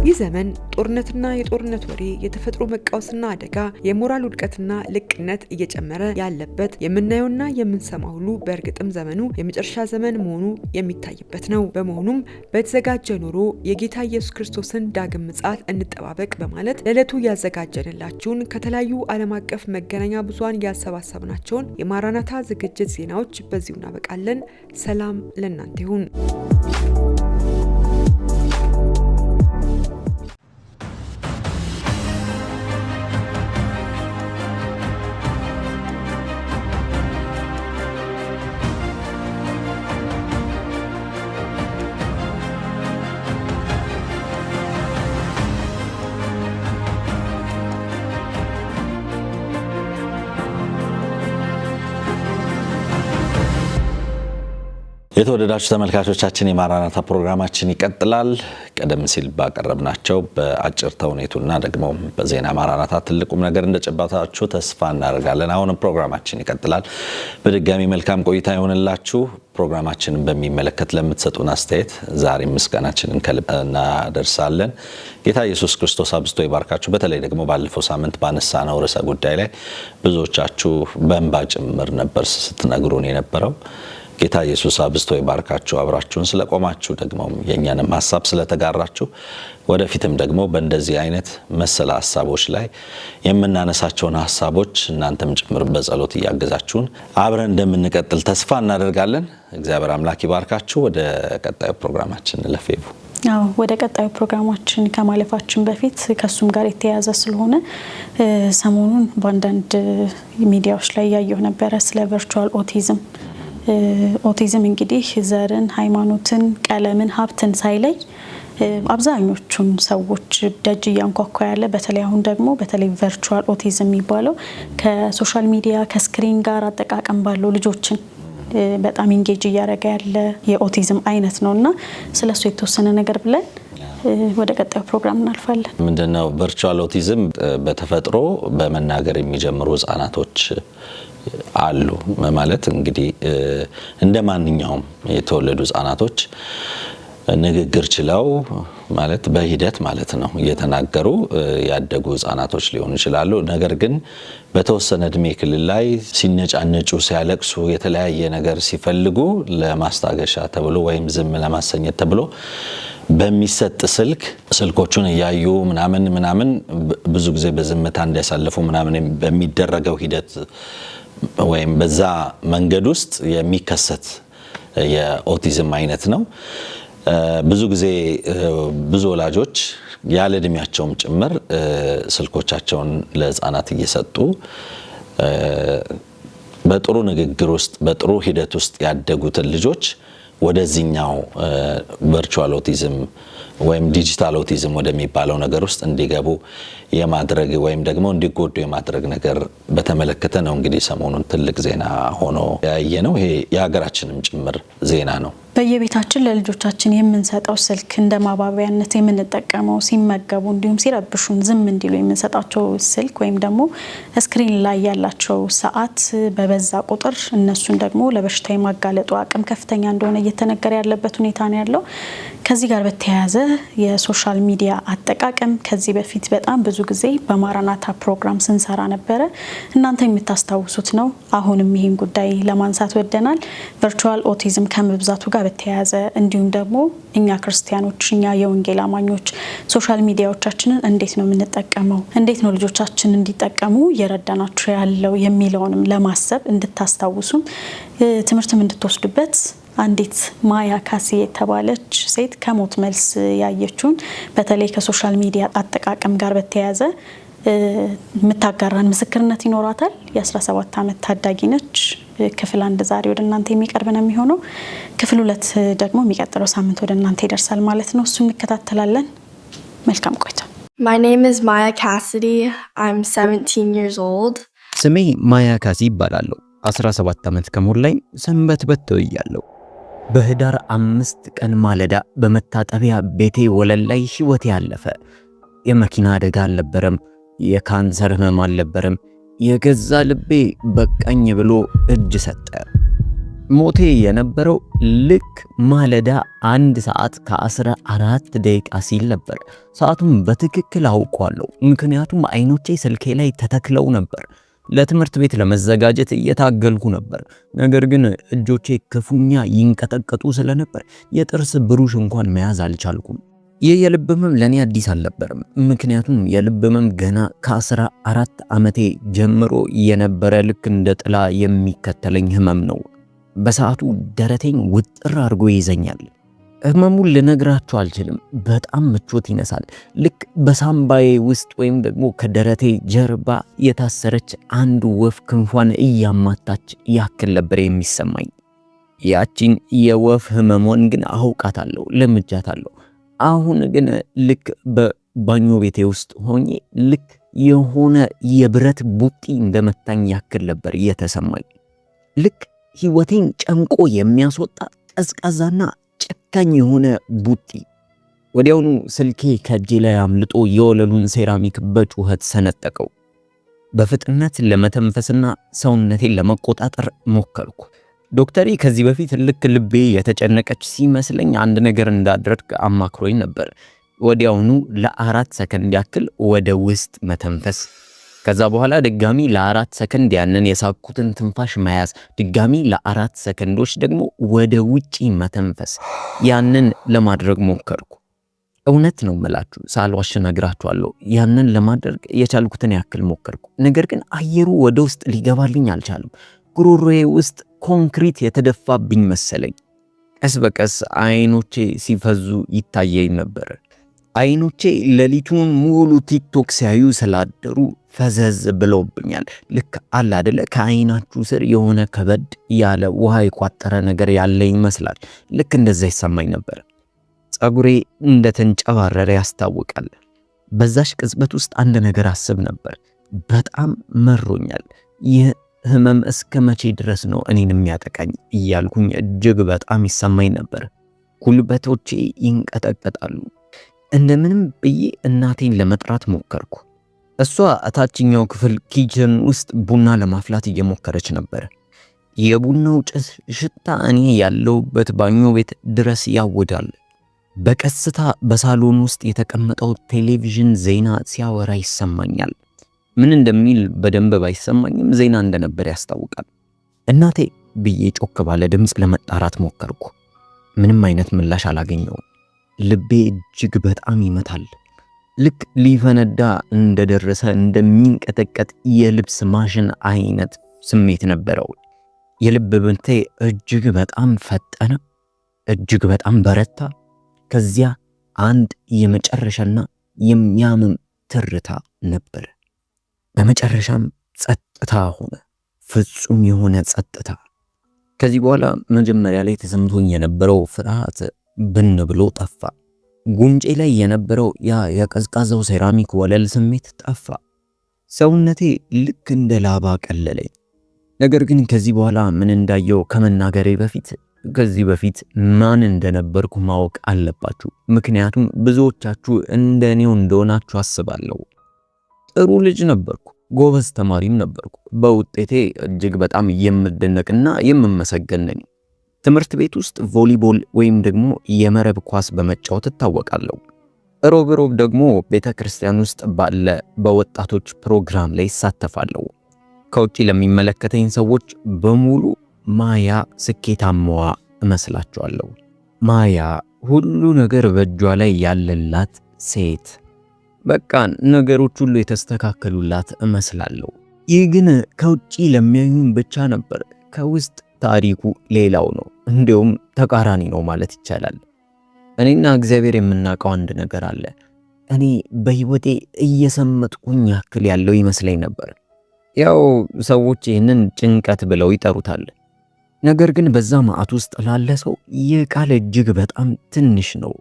ይህ ዘመን ጦርነትና የጦርነት ወሬ፣ የተፈጥሮ መቃወስና አደጋ፣ የሞራል ውድቀትና ልቅነት እየጨመረ ያለበት የምናየውና የምንሰማው ሁሉ በእርግጥም ዘመኑ የመጨረሻ ዘመን መሆኑ የሚታይበት ነው። በመሆኑም በተዘጋጀ ኑሮ የጌታ ኢየሱስ ክርስቶስን ዳግም ምጽአት እንጠባበቅ በማለት ለዕለቱ ያዘጋጀንላችሁን ከተለያዩ ዓለም አቀፍ መገናኛ ብዙሃን ያሰባሰብናቸውን የማራናታ ዝግጅት ዜናዎች በዚሁ እናበቃለን። ሰላም ለእናንተ ይሁን። የተወደዳችሁ ተመልካቾቻችን የማራናታ ፕሮግራማችን ይቀጥላል። ቀደም ሲል ባቀረብናቸው በአጭር ተውኔቱና ደግሞ በዜና ማራናታ ትልቁም ነገር እንደጨበጣችሁ ተስፋ እናደርጋለን። አሁንም ፕሮግራማችን ይቀጥላል። በድጋሚ መልካም ቆይታ ይሆንላችሁ። ፕሮግራማችንን በሚመለከት ለምትሰጡን አስተያየት ዛሬ ምስጋናችንን ከልብ እናደርሳለን። ጌታ ኢየሱስ ክርስቶስ አብዝቶ ይባርካችሁ። በተለይ ደግሞ ባለፈው ሳምንት ባነሳነው ርዕሰ ጉዳይ ላይ ብዙዎቻችሁ በእንባ ጭምር ነበር ስትነግሩን የነበረው። ጌታ ኢየሱስ አብዝቶ ይባርካችሁ። አብራችሁን ስለቆማችሁ ደግሞ የኛንም ሐሳብ ስለተጋራችሁ ወደፊትም ደግሞ በእንደዚህ አይነት መሰለ ሐሳቦች ላይ የምናነሳቸውን ሐሳቦች እናንተም ጭምር በጸሎት እያገዛችሁን አብረን እንደምንቀጥል ተስፋ እናደርጋለን። እግዚአብሔር አምላክ ይባርካችሁ። ወደ ቀጣዩ ፕሮግራማችን እንለፍ። አዎ ወደ ቀጣዩ ፕሮግራማችን ከማለፋችን በፊት ከሱም ጋር የተያያዘ ስለሆነ ሰሞኑን በአንዳንድ ሚዲያዎች ላይ ያየው ነበረ ስለ ቨርቹዋል ኦቲዝም። ኦቲዝም እንግዲህ ዘርን፣ ሃይማኖትን፣ ቀለምን፣ ሀብትን ሳይለይ አብዛኞቹን ሰዎች ደጅ እያንኳኳ ያለ በተለይ አሁን ደግሞ በተለይ ቨርቹዋል ኦቲዝም የሚባለው ከሶሻል ሚዲያ ከስክሪን ጋር አጠቃቀም ባለው ልጆችን በጣም ኢንጌጅ እያደረገ ያለ የኦቲዝም አይነት ነውና ስለሱ የተወሰነ ነገር ብለን ወደ ቀጣዩ ፕሮግራም እናልፋለን። ምንድነው ቨርቹዋል ኦቲዝም? በተፈጥሮ በመናገር የሚጀምሩ ህጻናቶች አሉ ማለት እንግዲህ እንደ ማንኛውም የተወለዱ ህጻናቶች ንግግር ችለው ማለት በሂደት ማለት ነው እየተናገሩ ያደጉ ህጻናቶች ሊሆኑ ይችላሉ። ነገር ግን በተወሰነ እድሜ ክልል ላይ ሲነጫነጩ፣ ሲያለቅሱ፣ የተለያየ ነገር ሲፈልጉ ለማስታገሻ ተብሎ ወይም ዝም ለማሰኘት ተብሎ በሚሰጥ ስልኮቹን እያዩ ምናምን ብዙ ጊዜ በዝምታ እንዲያሳልፉ ምናምን በሚደረገው ሂደት ወይም በዛ መንገድ ውስጥ የሚከሰት የኦቲዝም አይነት ነው። ብዙ ጊዜ ብዙ ወላጆች ያለ እድሜያቸውም ጭምር ስልኮቻቸውን ለህፃናት እየሰጡ በጥሩ ንግግር ውስጥ በጥሩ ሂደት ውስጥ ያደጉትን ልጆች ወደዚህኛው ቨርቹዋል ኦቲዝም ወይም ዲጂታል ኦቲዝም ወደሚባለው ነገር ውስጥ እንዲገቡ የማድረግ ወይም ደግሞ እንዲጎዱ የማድረግ ነገር በተመለከተ ነው እንግዲህ ሰሞኑን ትልቅ ዜና ሆኖ ያየነው። ይሄ የሀገራችንም ጭምር ዜና ነው። በየቤታችን ለልጆቻችን የምንሰጠው ስልክ እንደ ማባቢያነት የምንጠቀመው ሲመገቡ እንዲሁም ሲረብሹን ዝም እንዲሉ የምንሰጣቸው ስልክ ወይም ደግሞ ስክሪን ላይ ያላቸው ሰዓት በበዛ ቁጥር እነሱን ደግሞ ለበሽታ የማጋለጡ አቅም ከፍተኛ እንደሆነ እየተነገረ ያለበት ሁኔታ ነው ያለው። ከዚህ ጋር በተያያዘ የሶሻል ሚዲያ አጠቃቀም ከዚህ በፊት በጣም ብዙ ጊዜ በማራናታ ፕሮግራም ስንሰራ ነበረ። እናንተ የምታስታውሱት ነው። አሁንም ይህን ጉዳይ ለማንሳት ወደናል። ቨርቹዋል ኦቲዝም ከመብዛቱ ጋር በተያያዘ እንዲሁም ደግሞ እኛ ክርስቲያኖች እኛ የወንጌል አማኞች ሶሻል ሚዲያዎቻችንን እንዴት ነው የምንጠቀመው፣ እንዴት ነው ልጆቻችን እንዲጠቀሙ እየረዳናቸው ያለው የሚለውንም ለማሰብ እንድታስታውሱም ትምህርትም እንድትወስዱበት አንዲት ማያ ካሲ የተባለች ሴት ከሞት መልስ ያየችውን በተለይ ከሶሻል ሚዲያ አጠቃቀም ጋር በተያያዘ የምታጋራን ምስክርነት ይኖራታል። የ17 ዓመት ታዳጊ ነች። ክፍል 1 ዛሬ ወደ እናንተ የሚቀርብ ነው የሚሆነው። ክፍል 2 ደግሞ የሚቀጥለው ሳምንት ወደ እናንተ ይደርሳል ማለት ነው። እሱ እንከታተላለን። መልካም ቆይታ። My name is Maya Cassidy. I'm 17 years old. ስሜ ማያ ካሲ ይባላለሁ። 17 ዓመት ከሞላኝ ሰንበትበት ተወያለሁ። በህዳር 5 ቀን ማለዳ በመታጠቢያ ቤቴ ወለል ላይ ህይወቴ ያለፈ። የመኪና አደጋ አልነበረም፣ የካንሰር ህመም አልነበረም። የገዛ ልቤ በቃኝ ብሎ እጅ ሰጠ። ሞቴ የነበረው ልክ ማለዳ 1 ሰዓት ከ14 ደቂቃ ሲል ነበር። ሰዓቱን በትክክል አውቀዋለሁ፣ ምክንያቱም አይኖቼ ስልኬ ላይ ተተክለው ነበር። ለትምህርት ቤት ለመዘጋጀት እየታገልኩ ነበር። ነገር ግን እጆቼ ክፉኛ ይንቀጠቀጡ ስለነበር የጥርስ ብሩሽ እንኳን መያዝ አልቻልኩም። ይህ የልብ ህመም ለኔ አዲስ አልነበረም፣ ምክንያቱም የልብ ህመም ገና ከ14 ዓመቴ ጀምሮ የነበረ ልክ እንደ ጥላ የሚከተለኝ ህመም ነው። በሰዓቱ ደረቴን ውጥር አድርጎ ይዘኛል። ህመሙን ልነግራችሁ አልችልም። በጣም ምቾት ይነሳል። ልክ በሳምባዬ ውስጥ ወይም ደግሞ ከደረቴ ጀርባ የታሰረች አንድ ወፍ ክንፏን እያማታች ያክል ነበር የሚሰማኝ። ያቺን የወፍ ህመሟን ግን አውቃታለሁ፣ ለምጃታለሁ። አሁን ግን ልክ በባኞ ቤቴ ውስጥ ሆኜ ልክ የሆነ የብረት ቡጢ እንደመታኝ ያክል ነበር የተሰማኝ። ልክ ህይወቴን ጨምቆ የሚያስወጣ ቀዝቃዛና ጨካኝ የሆነ ቡጢ። ወዲያውኑ ስልኬ ከእጄ ላይ አምልጦ የወለሉን ሴራሚክ በጩኸት ሰነጠቀው። በፍጥነት ለመተንፈስና ሰውነቴን ለመቆጣጠር ሞከርኩ። ዶክተሪ ከዚህ በፊት ልክ ልቤ የተጨነቀች ሲመስለኝ አንድ ነገር እንዳደርግ አማክሮኝ ነበር። ወዲያውኑ ለ4 ሰከንድ ያክል ወደ ውስጥ መተንፈስ፣ ከዛ በኋላ ድጋሚ ለ4 ሰከንድ ያንን የሳኩትን ትንፋሽ መያዝ፣ ድጋሚ ለ4 ሰከንዶች ደግሞ ወደ ውጪ መተንፈስ። ያንን ለማድረግ ሞከርኩ። እውነት ነው የምላችሁ፣ ሳልዋሽ ነግራችኋለሁ። ያንን ለማድረግ የቻልኩትን ያክል ሞከርኩ። ነገር ግን አየሩ ወደ ውስጥ ሊገባልኝ አልቻለም። ጉሮሮዬ ውስጥ ኮንክሪት የተደፋብኝ መሰለኝ። ቀስ በቀስ አይኖቼ ሲፈዙ ይታየኝ ነበር። አይኖቼ ሌሊቱን ሙሉ ቲክቶክ ሲያዩ ስላደሩ ፈዘዝ ብለውብኛል። ልክ አለ አይደለ ከአይናችሁ ስር የሆነ ከበድ ያለ ውሃ የቋጠረ ነገር ያለ ይመስላል። ልክ እንደዛ ይሰማኝ ነበር። ጸጉሬ እንደተንጨባረረ ያስታውቃል። በዛሽ ቅጽበት ውስጥ አንድ ነገር አስብ ነበር። በጣም መሮኛል። ይህ ህመም እስከ መቼ ድረስ ነው እኔን የሚያጠቃኝ እያልኩኝ እጅግ በጣም ይሰማኝ ነበር። ጉልበቶቼ ይንቀጠቀጣሉ። እንደምንም ብዬ እናቴን ለመጥራት ሞከርኩ። እሷ ታችኛው ክፍል ኪችን ውስጥ ቡና ለማፍላት እየሞከረች ነበር። የቡናው ጭስ ሽታ እኔ ያለሁበት ባኞ ቤት ድረስ ያወዳል። በቀስታ በሳሎን ውስጥ የተቀመጠው ቴሌቪዥን ዜና ሲያወራ ይሰማኛል። ምን እንደሚል በደንብ ባይሰማኝም ዜና እንደነበር ያስታውቃል። እናቴ ብዬ ጮክ ባለ ድምፅ ለመጣራት ሞከርኩ። ምንም አይነት ምላሽ አላገኘውም። ልቤ እጅግ በጣም ይመታል። ልክ ሊፈነዳ እንደደረሰ እንደሚንቀጠቀጥ የልብስ ማሽን አይነት ስሜት ነበረው። የልብ ምቴ እጅግ በጣም ፈጠነ፣ እጅግ በጣም በረታ። ከዚያ አንድ የመጨረሻና የሚያምም ትርታ ነበር። በመጨረሻም ጸጥታ ሆነ፣ ፍጹም የሆነ ጸጥታ። ከዚህ በኋላ መጀመሪያ ላይ ተሰምቶኝ የነበረው ፍርሃት ብን ብሎ ጠፋ። ጉንጬ ላይ የነበረው ያ የቀዝቃዛው ሴራሚክ ወለል ስሜት ጠፋ። ሰውነቴ ልክ እንደ ላባ ቀለለኝ። ነገር ግን ከዚህ በኋላ ምን እንዳየው ከመናገሬ በፊት ከዚህ በፊት ማን እንደነበርኩ ማወቅ አለባችሁ። ምክንያቱም ብዙዎቻችሁ እንደኔው እንደሆናችሁ አስባለሁ። ጥሩ ልጅ ነበርኩ፣ ጎበዝ ተማሪም ነበርኩ። በውጤቴ እጅግ በጣም የምደነቅና የምመሰገን ነኝ። ትምህርት ቤት ውስጥ ቮሊቦል ወይም ደግሞ የመረብ ኳስ በመጫወት እታወቃለሁ። ሮብ ሮብ ደግሞ ቤተክርስቲያን ውስጥ ባለ በወጣቶች ፕሮግራም ላይ እሳተፋለሁ። ከውጪ ለሚመለከተኝ ሰዎች በሙሉ ማያ ስኬታማዋ እመስላችኋለሁ። ማያ ሁሉ ነገር በእጇ ላይ ያለላት ሴት፣ በቃ ነገሮች ሁሉ የተስተካከሉላት እመስላለሁ። ይህ ግን ከውጪ ለሚያዩኝ ብቻ ነበር። ከውስጥ ታሪኩ ሌላው ነው። እንዲሁም ተቃራኒ ነው ማለት ይቻላል። እኔና እግዚአብሔር የምናውቀው አንድ ነገር አለ። እኔ በህይወቴ እየሰመጥኩኝ ያክል ያለው ይመስለኝ ነበር። ያው ሰዎች ይህንን ጭንቀት ብለው ይጠሩታል። ነገር ግን በዛ ማዕት ውስጥ ላለ ሰው ይህ ቃል እጅግ በጣም ትንሽ ነው።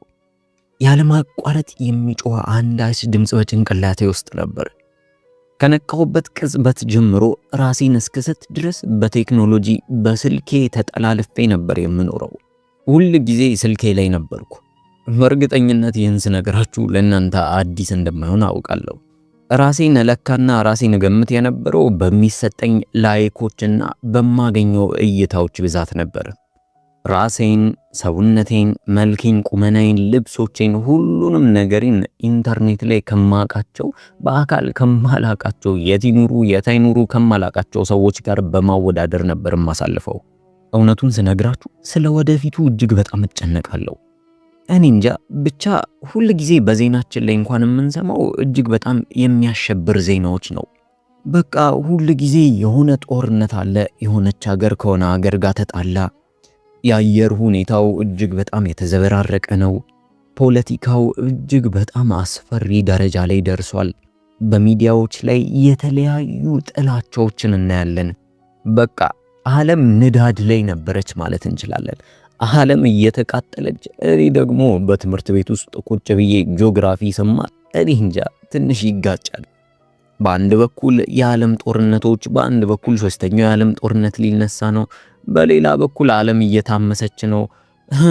ያለማቋረጥ የሚጮህ አንዳች ድምፅ በጭንቅላቴ ውስጥ ነበር። ከነቃሁበት ቅጽበት ጀምሮ ራሴን እስክስት ድረስ በቴክኖሎጂ በስልኬ ተጠላልፌ ነበር የምኖረው። ሁል ጊዜ ስልኬ ላይ ነበርኩ። በእርግጠኝነት ይህን ስነግራችሁ ለእናንተ አዲስ እንደማይሆን አውቃለሁ። ራሴን ለካና ራሴን ገምት የነበረው በሚሰጠኝ ላይኮችና በማገኘው እይታዎች ብዛት ነበር። ራሴን፣ ሰውነቴን፣ መልኬን፣ ቁመናዬን፣ ልብሶቼን፣ ሁሉንም ነገሬን ኢንተርኔት ላይ ከማቃቸው በአካል ከማላቃቸው የቲኑሩ የታይኑሩ ከማላቃቸው ሰዎች ጋር በማወዳደር ነበር ማሳልፈው። እውነቱን ስነግራችሁ ስለ ወደፊቱ እጅግ በጣም እጨነቃለሁ። እኔ እንጃ ብቻ ሁል ጊዜ በዜናችን ላይ እንኳን የምንሰማው እጅግ በጣም የሚያሸብር ዜናዎች ነው። በቃ ሁል ጊዜ የሆነ ጦርነት አለ፣ የሆነች ሀገር ከሆነ ሀገር ጋር ተጣላ፣ የአየር ሁኔታው እጅግ በጣም የተዘበራረቀ ነው፣ ፖለቲካው እጅግ በጣም አስፈሪ ደረጃ ላይ ደርሷል። በሚዲያዎች ላይ የተለያዩ ጥላቻዎችን እናያለን። በቃ ዓለም ንዳድ ላይ ነበረች ማለት እንችላለን። ዓለም እየተቃጠለች፣ እኔ ደግሞ በትምህርት ቤት ውስጥ ቁጭ ብዬ ጂኦግራፊ ስማር እኔ እንጃ ትንሽ ይጋጫል። በአንድ በኩል የዓለም ጦርነቶች፣ በአንድ በኩል ሶስተኛው የዓለም ጦርነት ሊነሳ ነው፣ በሌላ በኩል ዓለም እየታመሰች ነው።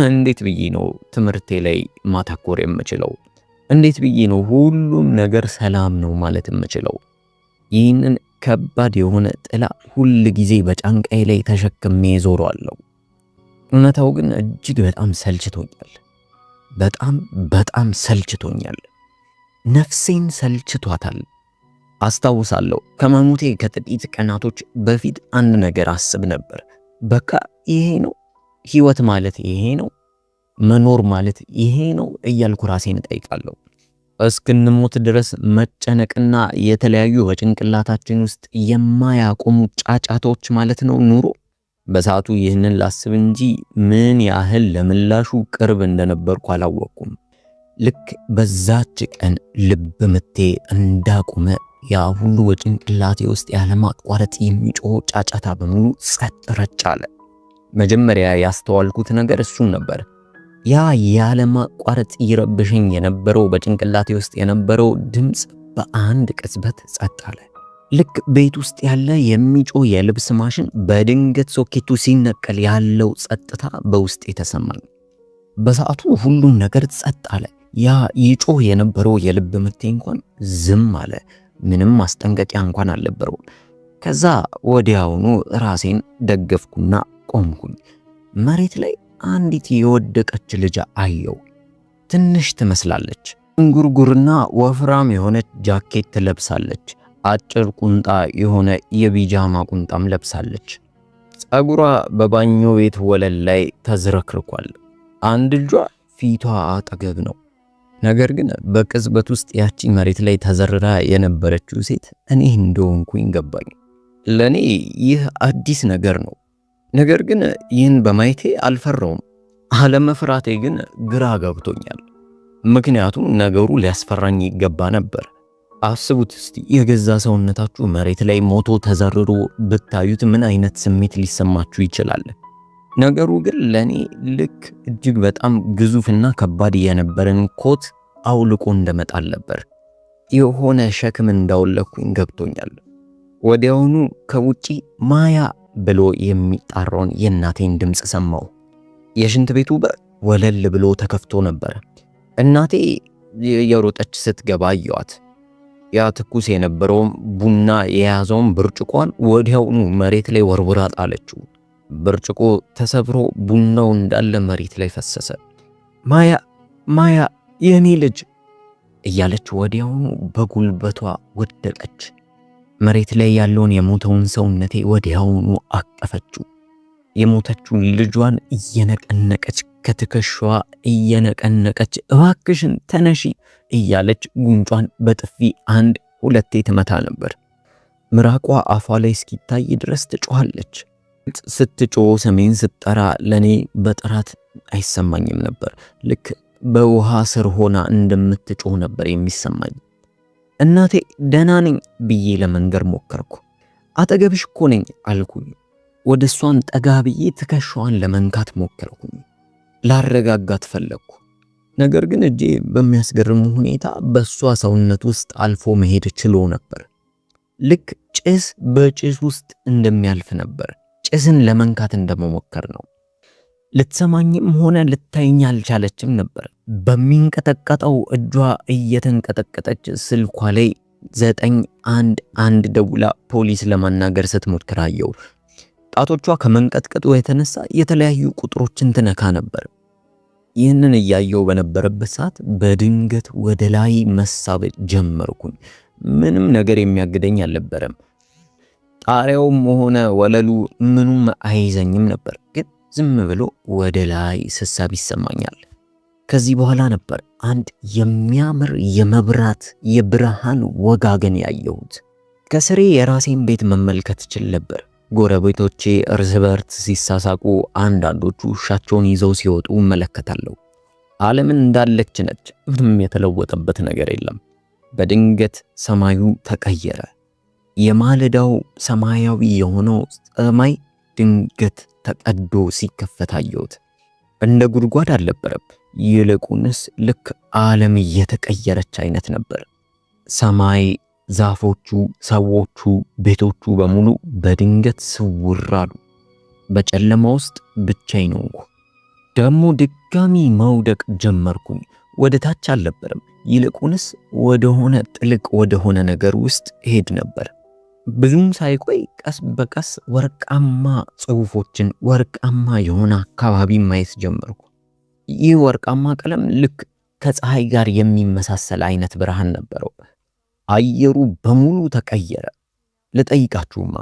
እንዴት ብዬ ነው ትምህርቴ ላይ ማተኮር የምችለው? እንዴት ብዬ ነው ሁሉም ነገር ሰላም ነው ማለት የምችለው? ይህንን ከባድ የሆነ ጥላ ሁል ጊዜ በጫንቃዬ ላይ ተሸክሜ ዞሯለሁ። እውነታው ግን እጅግ በጣም ሰልችቶኛል። በጣም ሰልችቶኛል። ነፍሴን ሰልችቷታል። አስታውሳለሁ ከመሞቴ ከጥቂት ቀናቶች በፊት አንድ ነገር አስብ ነበር። በቃ ይሄ ነው ህይወት ማለት፣ ይሄ ነው መኖር ማለት፣ ይሄ ነው እያልኩ ራሴን እጠይቃለሁ። እስክንሞት ድረስ መጨነቅና የተለያዩ በጭንቅላታችን ውስጥ የማያቆሙ ጫጫቶች ማለት ነው ኑሮ። በሰዓቱ ይህንን ላስብ እንጂ ምን ያህል ለምላሹ ቅርብ እንደነበርኩ አላወቅኩም። ልክ በዛች ቀን ልብ ምቴ እንዳቆመ ያ ሁሉ በጭንቅላቴ ውስጥ ያለማቋረጥ የሚጮህ ጫጫታ በሙሉ ጸጥ ረጭ አለ። መጀመሪያ ያስተዋልኩት ነገር እሱን ነበር። ያ ያለማቋረጥ ይረብሸኝ የነበረው በጭንቅላቴ ውስጥ የነበረው ድምፅ በአንድ ቅጽበት ጸጥ አለ። ልክ ቤት ውስጥ ያለ የሚጮህ የልብስ ማሽን በድንገት ሶኬቱ ሲነቀል ያለው ጸጥታ በውስጥ የተሰማኝ። በሰዓቱ ሁሉም ነገር ጸጥ አለ። ያ ይጮህ የነበረው የልብ ምቴ እንኳን ዝም አለ። ምንም ማስጠንቀቂያ እንኳን አልነበረውም። ከዛ ወዲያውኑ ራሴን ደገፍኩና ቆምኩኝ። መሬት ላይ አንዲት የወደቀች ልጅ አየው። ትንሽ ትመስላለች። እንጉርጉርና ወፍራም የሆነች ጃኬት ለብሳለች። አጭር ቁንጣ የሆነ የቢጃማ ቁንጣም ለብሳለች። ጸጉሯ በባኞ ቤት ወለል ላይ ተዝረክርኳል። አንድ እጇ ፊቷ አጠገብ ነው። ነገር ግን በቅጽበት ውስጥ ያቺ መሬት ላይ ተዘርራ የነበረችው ሴት እኔ እንደሆንኩኝ ገባኝ። ለኔ ይህ አዲስ ነገር ነው። ነገር ግን ይህን በማየቴ አልፈራውም። አለመፍራቴ ግን ግራ ገብቶኛል። ምክንያቱም ነገሩ ሊያስፈራኝ ይገባ ነበር። አስቡት እስቲ የገዛ ሰውነታችሁ መሬት ላይ ሞቶ ተዘርሮ ብታዩት ምን አይነት ስሜት ሊሰማችሁ ይችላል? ነገሩ ግን ለኔ ልክ እጅግ በጣም ግዙፍና ከባድ የነበረን ኮት አውልቆ እንደመጣል ነበር። የሆነ ሸክም እንዳወለኩኝ ገብቶኛል። ወዲያውኑ ከውጪ ማያ ብሎ የሚጣራውን የእናቴን ድምፅ ሰማሁ። የሽንት ቤቱ በር ወለል ብሎ ተከፍቶ ነበር። እናቴ የሮጠች ስትገባ አየዋት። ያ ትኩስ የነበረውን ቡና የያዘውን ብርጭቆን ወዲያውኑ መሬት ላይ ወርውራ ጣለችው። ብርጭቆ ተሰብሮ ቡናው እንዳለ መሬት ላይ ፈሰሰ። ማያ የኔ ልጅ እያለች ወዲያውኑ በጉልበቷ ወደቀች። መሬት ላይ ያለውን የሞተውን ሰውነቴ ወዲያውኑ አቀፈችው። የሞተችውን ልጇን እየነቀነቀች ከትከሻዋ እየነቀነቀች እባክሽን ተነሺ እያለች ጉንጯን በጥፊ 1-2 ትመታ ነበር። ምራቋ አፏ ላይ እስኪታይ ድረስ ትጮኻለች። ስትጮህ ስሜን ስትጠራ ለኔ በጥራት አይሰማኝም ነበር። ልክ በውሃ ስር ሆና እንደምትጮህ ነበር የሚሰማኝ። እናቴ ደህና ነኝ ብዬ ለመንገር ሞከርኩ። አጠገብሽ እኮ ነኝ አልኩኝ። ወደ እሷን ጠጋ ብዬ ትከሻዋን ለመንካት ሞከርኩኝ። ላረጋጋት ፈለግኩ። ነገር ግን እጄ በሚያስገርም ሁኔታ በእሷ ሰውነት ውስጥ አልፎ መሄድ ችሎ ነበር። ልክ ጭስ በጭስ ውስጥ እንደሚያልፍ ነበር። ጭስን ለመንካት እንደመሞከር ነው። ልትሰማኝም ሆነ ልታይኝ አልቻለችም ነበር። በሚንቀጠቀጠው እጇ እየተንቀጠቀጠች ስልኳ ላይ 911 ደውላ ፖሊስ ለማናገር ስትሞክር አየሁ። ጣቶቿ ከመንቀጥቀጡ የተነሳ የተለያዩ ቁጥሮችን ትነካ ነበር። ይህንን እያየው በነበረበት ሰዓት በድንገት ወደ ላይ መሳብ ጀመርኩኝ። ምንም ነገር የሚያግደኝ አልነበረም። ጣሪያውም ሆነ ወለሉ ምኑም አይዘኝም ነበር። ግን ዝም ብሎ ወደ ላይ ስሳብ ይሰማኛል። ከዚህ በኋላ ነበር አንድ የሚያምር የመብራት የብርሃን ወጋገን ያየሁት። ከስሬ የራሴን ቤት መመልከት ችል ነበር። ጎረቤቶቼ እርስ በርስ ሲሳሳቁ፣ አንዳንዶቹ ውሻቸውን ይዘው ሲወጡ እመለከታለሁ። ዓለምን እንዳለች ነች። ምንም የተለወጠበት ነገር የለም። በድንገት ሰማዩ ተቀየረ። የማለዳው ሰማያዊ የሆነው ሰማይ ድንገት ተቀዶ ሲከፈት አየሁት። እንደ ጉድጓድ አልነበረም። ይልቁንስ ልክ ዓለም እየተቀየረች አይነት ነበር። ሰማይ፣ ዛፎቹ፣ ሰዎቹ፣ ቤቶቹ በሙሉ በድንገት ስውር አሉ። በጨለማ ውስጥ ብቻዬን ሆንኩ። ደግሞ ድጋሚ መውደቅ ጀመርኩኝ። ወደ ታች አልነበረም። ይልቁንስ ወደሆነ ጥልቅ ወደሆነ ነገር ውስጥ ሄድ ነበር። ብዙም ሳይቆይ ቀስ በቀስ ወርቃማ ጽሑፎችን፣ ወርቃማ የሆነ አካባቢ ማየት ጀመርኩ። ይህ ወርቃማ ቀለም ልክ ከፀሐይ ጋር የሚመሳሰል አይነት ብርሃን ነበረው። አየሩ በሙሉ ተቀየረ። ልጠይቃችሁማ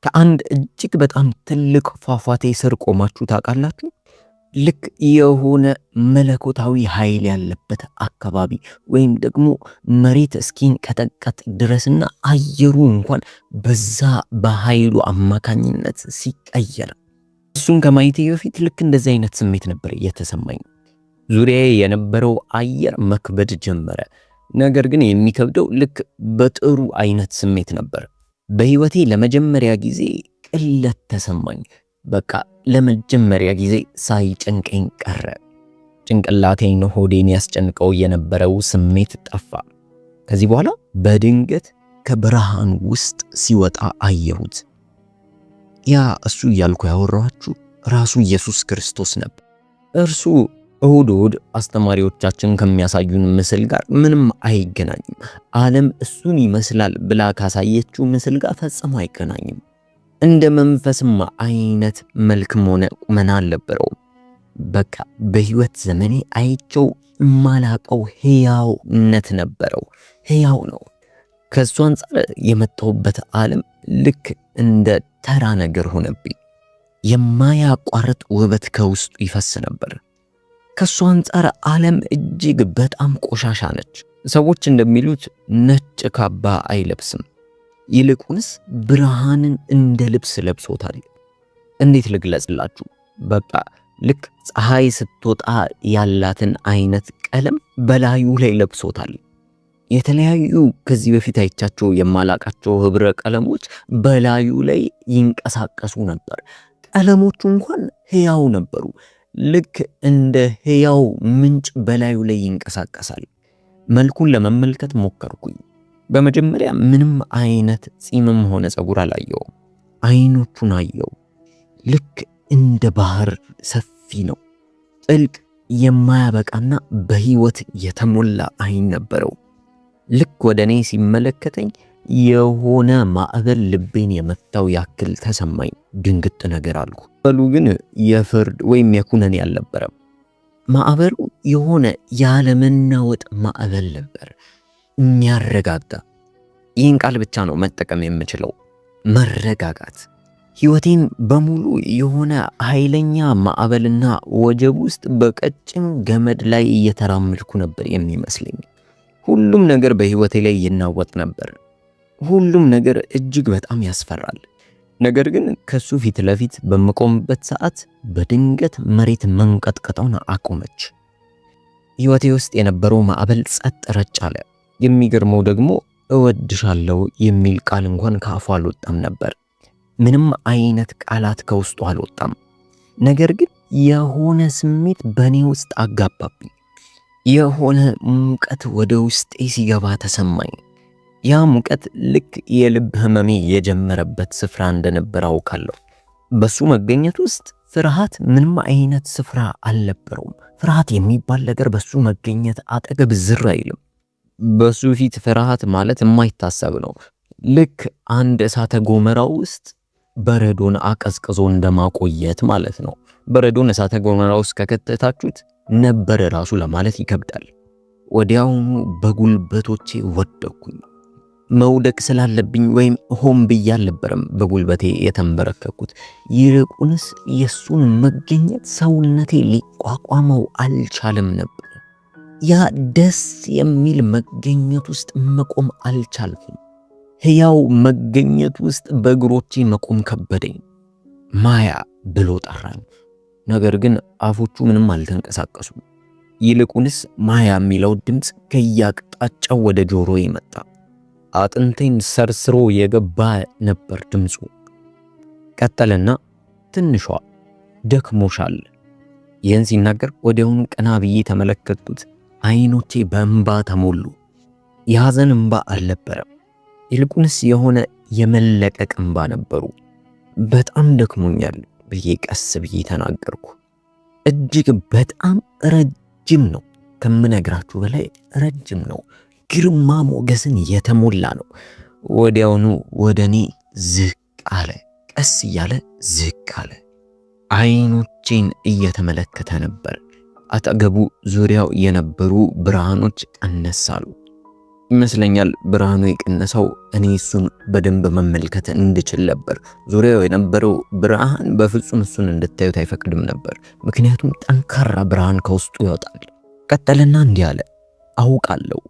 ከአንድ እጅግ በጣም ትልቅ ፏፏቴ ስር ቆማችሁ ታውቃላችሁ? ልክ የሆነ መለኮታዊ ኃይል ያለበት አካባቢ ወይም ደግሞ መሬት እስኪንቀጠቀጥ ድረስና አየሩ እንኳን በዛ በኃይሉ አማካኝነት ሲቀየር እሱን ከማየቴ በፊት ልክ እንደዚህ አይነት ስሜት ነበር የተሰማኝ። ዙሪያዬ የነበረው አየር መክበድ ጀመረ። ነገር ግን የሚከብደው ልክ በጥሩ አይነት ስሜት ነበር። በህይወቴ ለመጀመሪያ ጊዜ ቅለት ተሰማኝ። በቃ ለመጀመሪያ ጊዜ ሳይጨንቀኝ ቀረ። ጭንቅላቴን ሆዴን ያስጨንቀው የነበረው ስሜት ጠፋ። ከዚህ በኋላ በድንገት ከብርሃን ውስጥ ሲወጣ አየሁት። ያ እሱ እያልኩ ያወራኋችሁ ራሱ ኢየሱስ ክርስቶስ ነበር። እርሱ እሁድ አስተማሪዎቻችን ከሚያሳዩን ምስል ጋር ምንም አይገናኝም። ዓለም እሱን ይመስላል ብላ ካሳየችው ምስል ጋር ፈጽሞ አይገናኝም። እንደ መንፈስም አይነት መልክም ሆነ ቁመና አልነበረውም። በቃ በህይወት ዘመኔ አይቸው ማላቀው ህያውነት ነበረው። ህያው ነው። ከሱ አንፃር የመጣሁበት ዓለም ልክ እንደ ተራ ነገር ሆነብኝ። የማያቋርጥ ውበት ከውስጡ ይፈስ ነበር። ከሱ አንፃር ዓለም እጅግ በጣም ቆሻሻ ነች። ሰዎች እንደሚሉት ነጭ ካባ አይለብስም፣ ይልቁንስ ብርሃንን እንደ ልብስ ለብሶታል። እንዴት ልግለጽላችሁ? በቃ ልክ ፀሐይ ስትወጣ ያላትን አይነት ቀለም በላዩ ላይ ለብሶታል። የተለያዩ ከዚህ በፊት አይቻቸው የማላቃቸው ህብረ ቀለሞች በላዩ ላይ ይንቀሳቀሱ ነበር። ቀለሞቹ እንኳን ህያው ነበሩ። ልክ እንደ ህያው ምንጭ በላዩ ላይ ይንቀሳቀሳል። መልኩን ለመመልከት ሞከርኩኝ። በመጀመሪያ ምንም አይነት ጺምም ሆነ ፀጉር አላየውም። አይኖቹን አየው። ልክ እንደ ባህር ሰፊ ነው። ጥልቅ የማያበቃና በህይወት የተሞላ አይን ነበረው። ልክ ወደ እኔ ሲመለከተኝ የሆነ ማዕበል ልቤን የመታው ያክል ተሰማኝ። ድንግጥ ነገር አልኩ። ማዕበሉ ግን የፍርድ ወይም የኩነኔ አልነበረም። ማዕበሉ የሆነ ያለመናወጥ ማዕበል ነበር፣ የሚያረጋጋ። ይህን ቃል ብቻ ነው መጠቀም የምችለው፣ መረጋጋት። ህይወቴን በሙሉ የሆነ ኃይለኛ ማዕበልና ወጀብ ውስጥ በቀጭን ገመድ ላይ እየተራመድኩ ነበር የሚመስለኝ። ሁሉም ነገር በህይወቴ ላይ ይናወጥ ነበር። ሁሉም ነገር እጅግ በጣም ያስፈራል። ነገር ግን ከሱ ፊት ለፊት በመቆምበት ሰዓት በድንገት መሬት መንቀጥቀጣውን አቆመች። ህይወቴ ውስጥ የነበረው ማዕበል ጸጥ ረጭ አለ። የሚገርመው ደግሞ እወድሻለሁ የሚል ቃል እንኳን ከአፉ አልወጣም ነበር። ምንም አይነት ቃላት ከውስጡ አልወጣም። ነገር ግን የሆነ ስሜት በእኔ ውስጥ አጋባብኝ። የሆነ ሙቀት ወደ ውስጤ ሲገባ ተሰማኝ። ያ ሙቀት ልክ የልብ ህመሜ የጀመረበት ስፍራ እንደነበር አውቃለሁ። በሱ መገኘት ውስጥ ፍርሃት ምንም አይነት ስፍራ አልነበረውም። ፍርሃት የሚባል ነገር በሱ መገኘት አጠገብ ዝር አይልም። በሱ ፊት ፍርሃት ማለት የማይታሰብ ነው። ልክ አንድ እሳተ ገሞራ ውስጥ በረዶን አቀዝቅዞ እንደማቆየት ማለት ነው። በረዶን እሳተ ገሞራ ውስጥ ከከተታችሁት ነበር ራሱ ለማለት ይከብዳል። ወዲያውኑ በጉልበቶቼ ወደቅኩኝ። መውደቅ ስላለብኝ ወይም ሆን ብዬ አልነበረም በጉልበቴ የተንበረከኩት። ይልቁንስ የሱን መገኘት ሰውነቴ ሊቋቋመው አልቻለም ነበር። ያ ደስ የሚል መገኘት ውስጥ መቆም አልቻልኩም። ሕያው መገኘት ውስጥ በእግሮቼ መቆም ከበደኝ። ማያ ብሎ ጠራኝ። ነገር ግን አፎቹ ምንም አልተንቀሳቀሱም። ይልቁንስ ማያ የሚለው ድምፅ ከያቅጣጫው ወደ ጆሮዬ መጣ። አጥንቴን ሰርስሮ የገባ ነበር ድምፁ። ቀጠለና ትንሿ ደክሞሻል። ይህን ሲናገር ወዲያውኑ ቀና ብዬ ተመለከትኩት። አይኖቼ በእንባ ተሞሉ። የሐዘን እንባ አልነበረም፣ ይልቁንስ የሆነ የመለቀቅ እንባ ነበሩ። በጣም ደክሞኛል ብዬ ቀስ ብዬ ተናገርኩ። እጅግ በጣም ረጅም ነው፣ ከምነግራችሁ በላይ ረጅም ነው። ግርማ ሞገስን የተሞላ ነው። ወዲያውኑ ወደ እኔ ዝቅ አለ። ቀስ እያለ ዝቅ አለ። አይኖቼን እየተመለከተ ነበር። አጠገቡ ዙሪያው የነበሩ ብርሃኖች ቀነሳሉ። ይመስለኛል ብርሃኑ የቀነሰው እኔ እሱን በደንብ መመልከት እንድችል ነበር። ዙሪያው የነበረው ብርሃን በፍጹም እሱን እንድታዩት አይፈቅድም ነበር፣ ምክንያቱም ጠንካራ ብርሃን ከውስጡ ይወጣል። ቀጠልና እንዲህ አለ፣ አውቃለሁ፣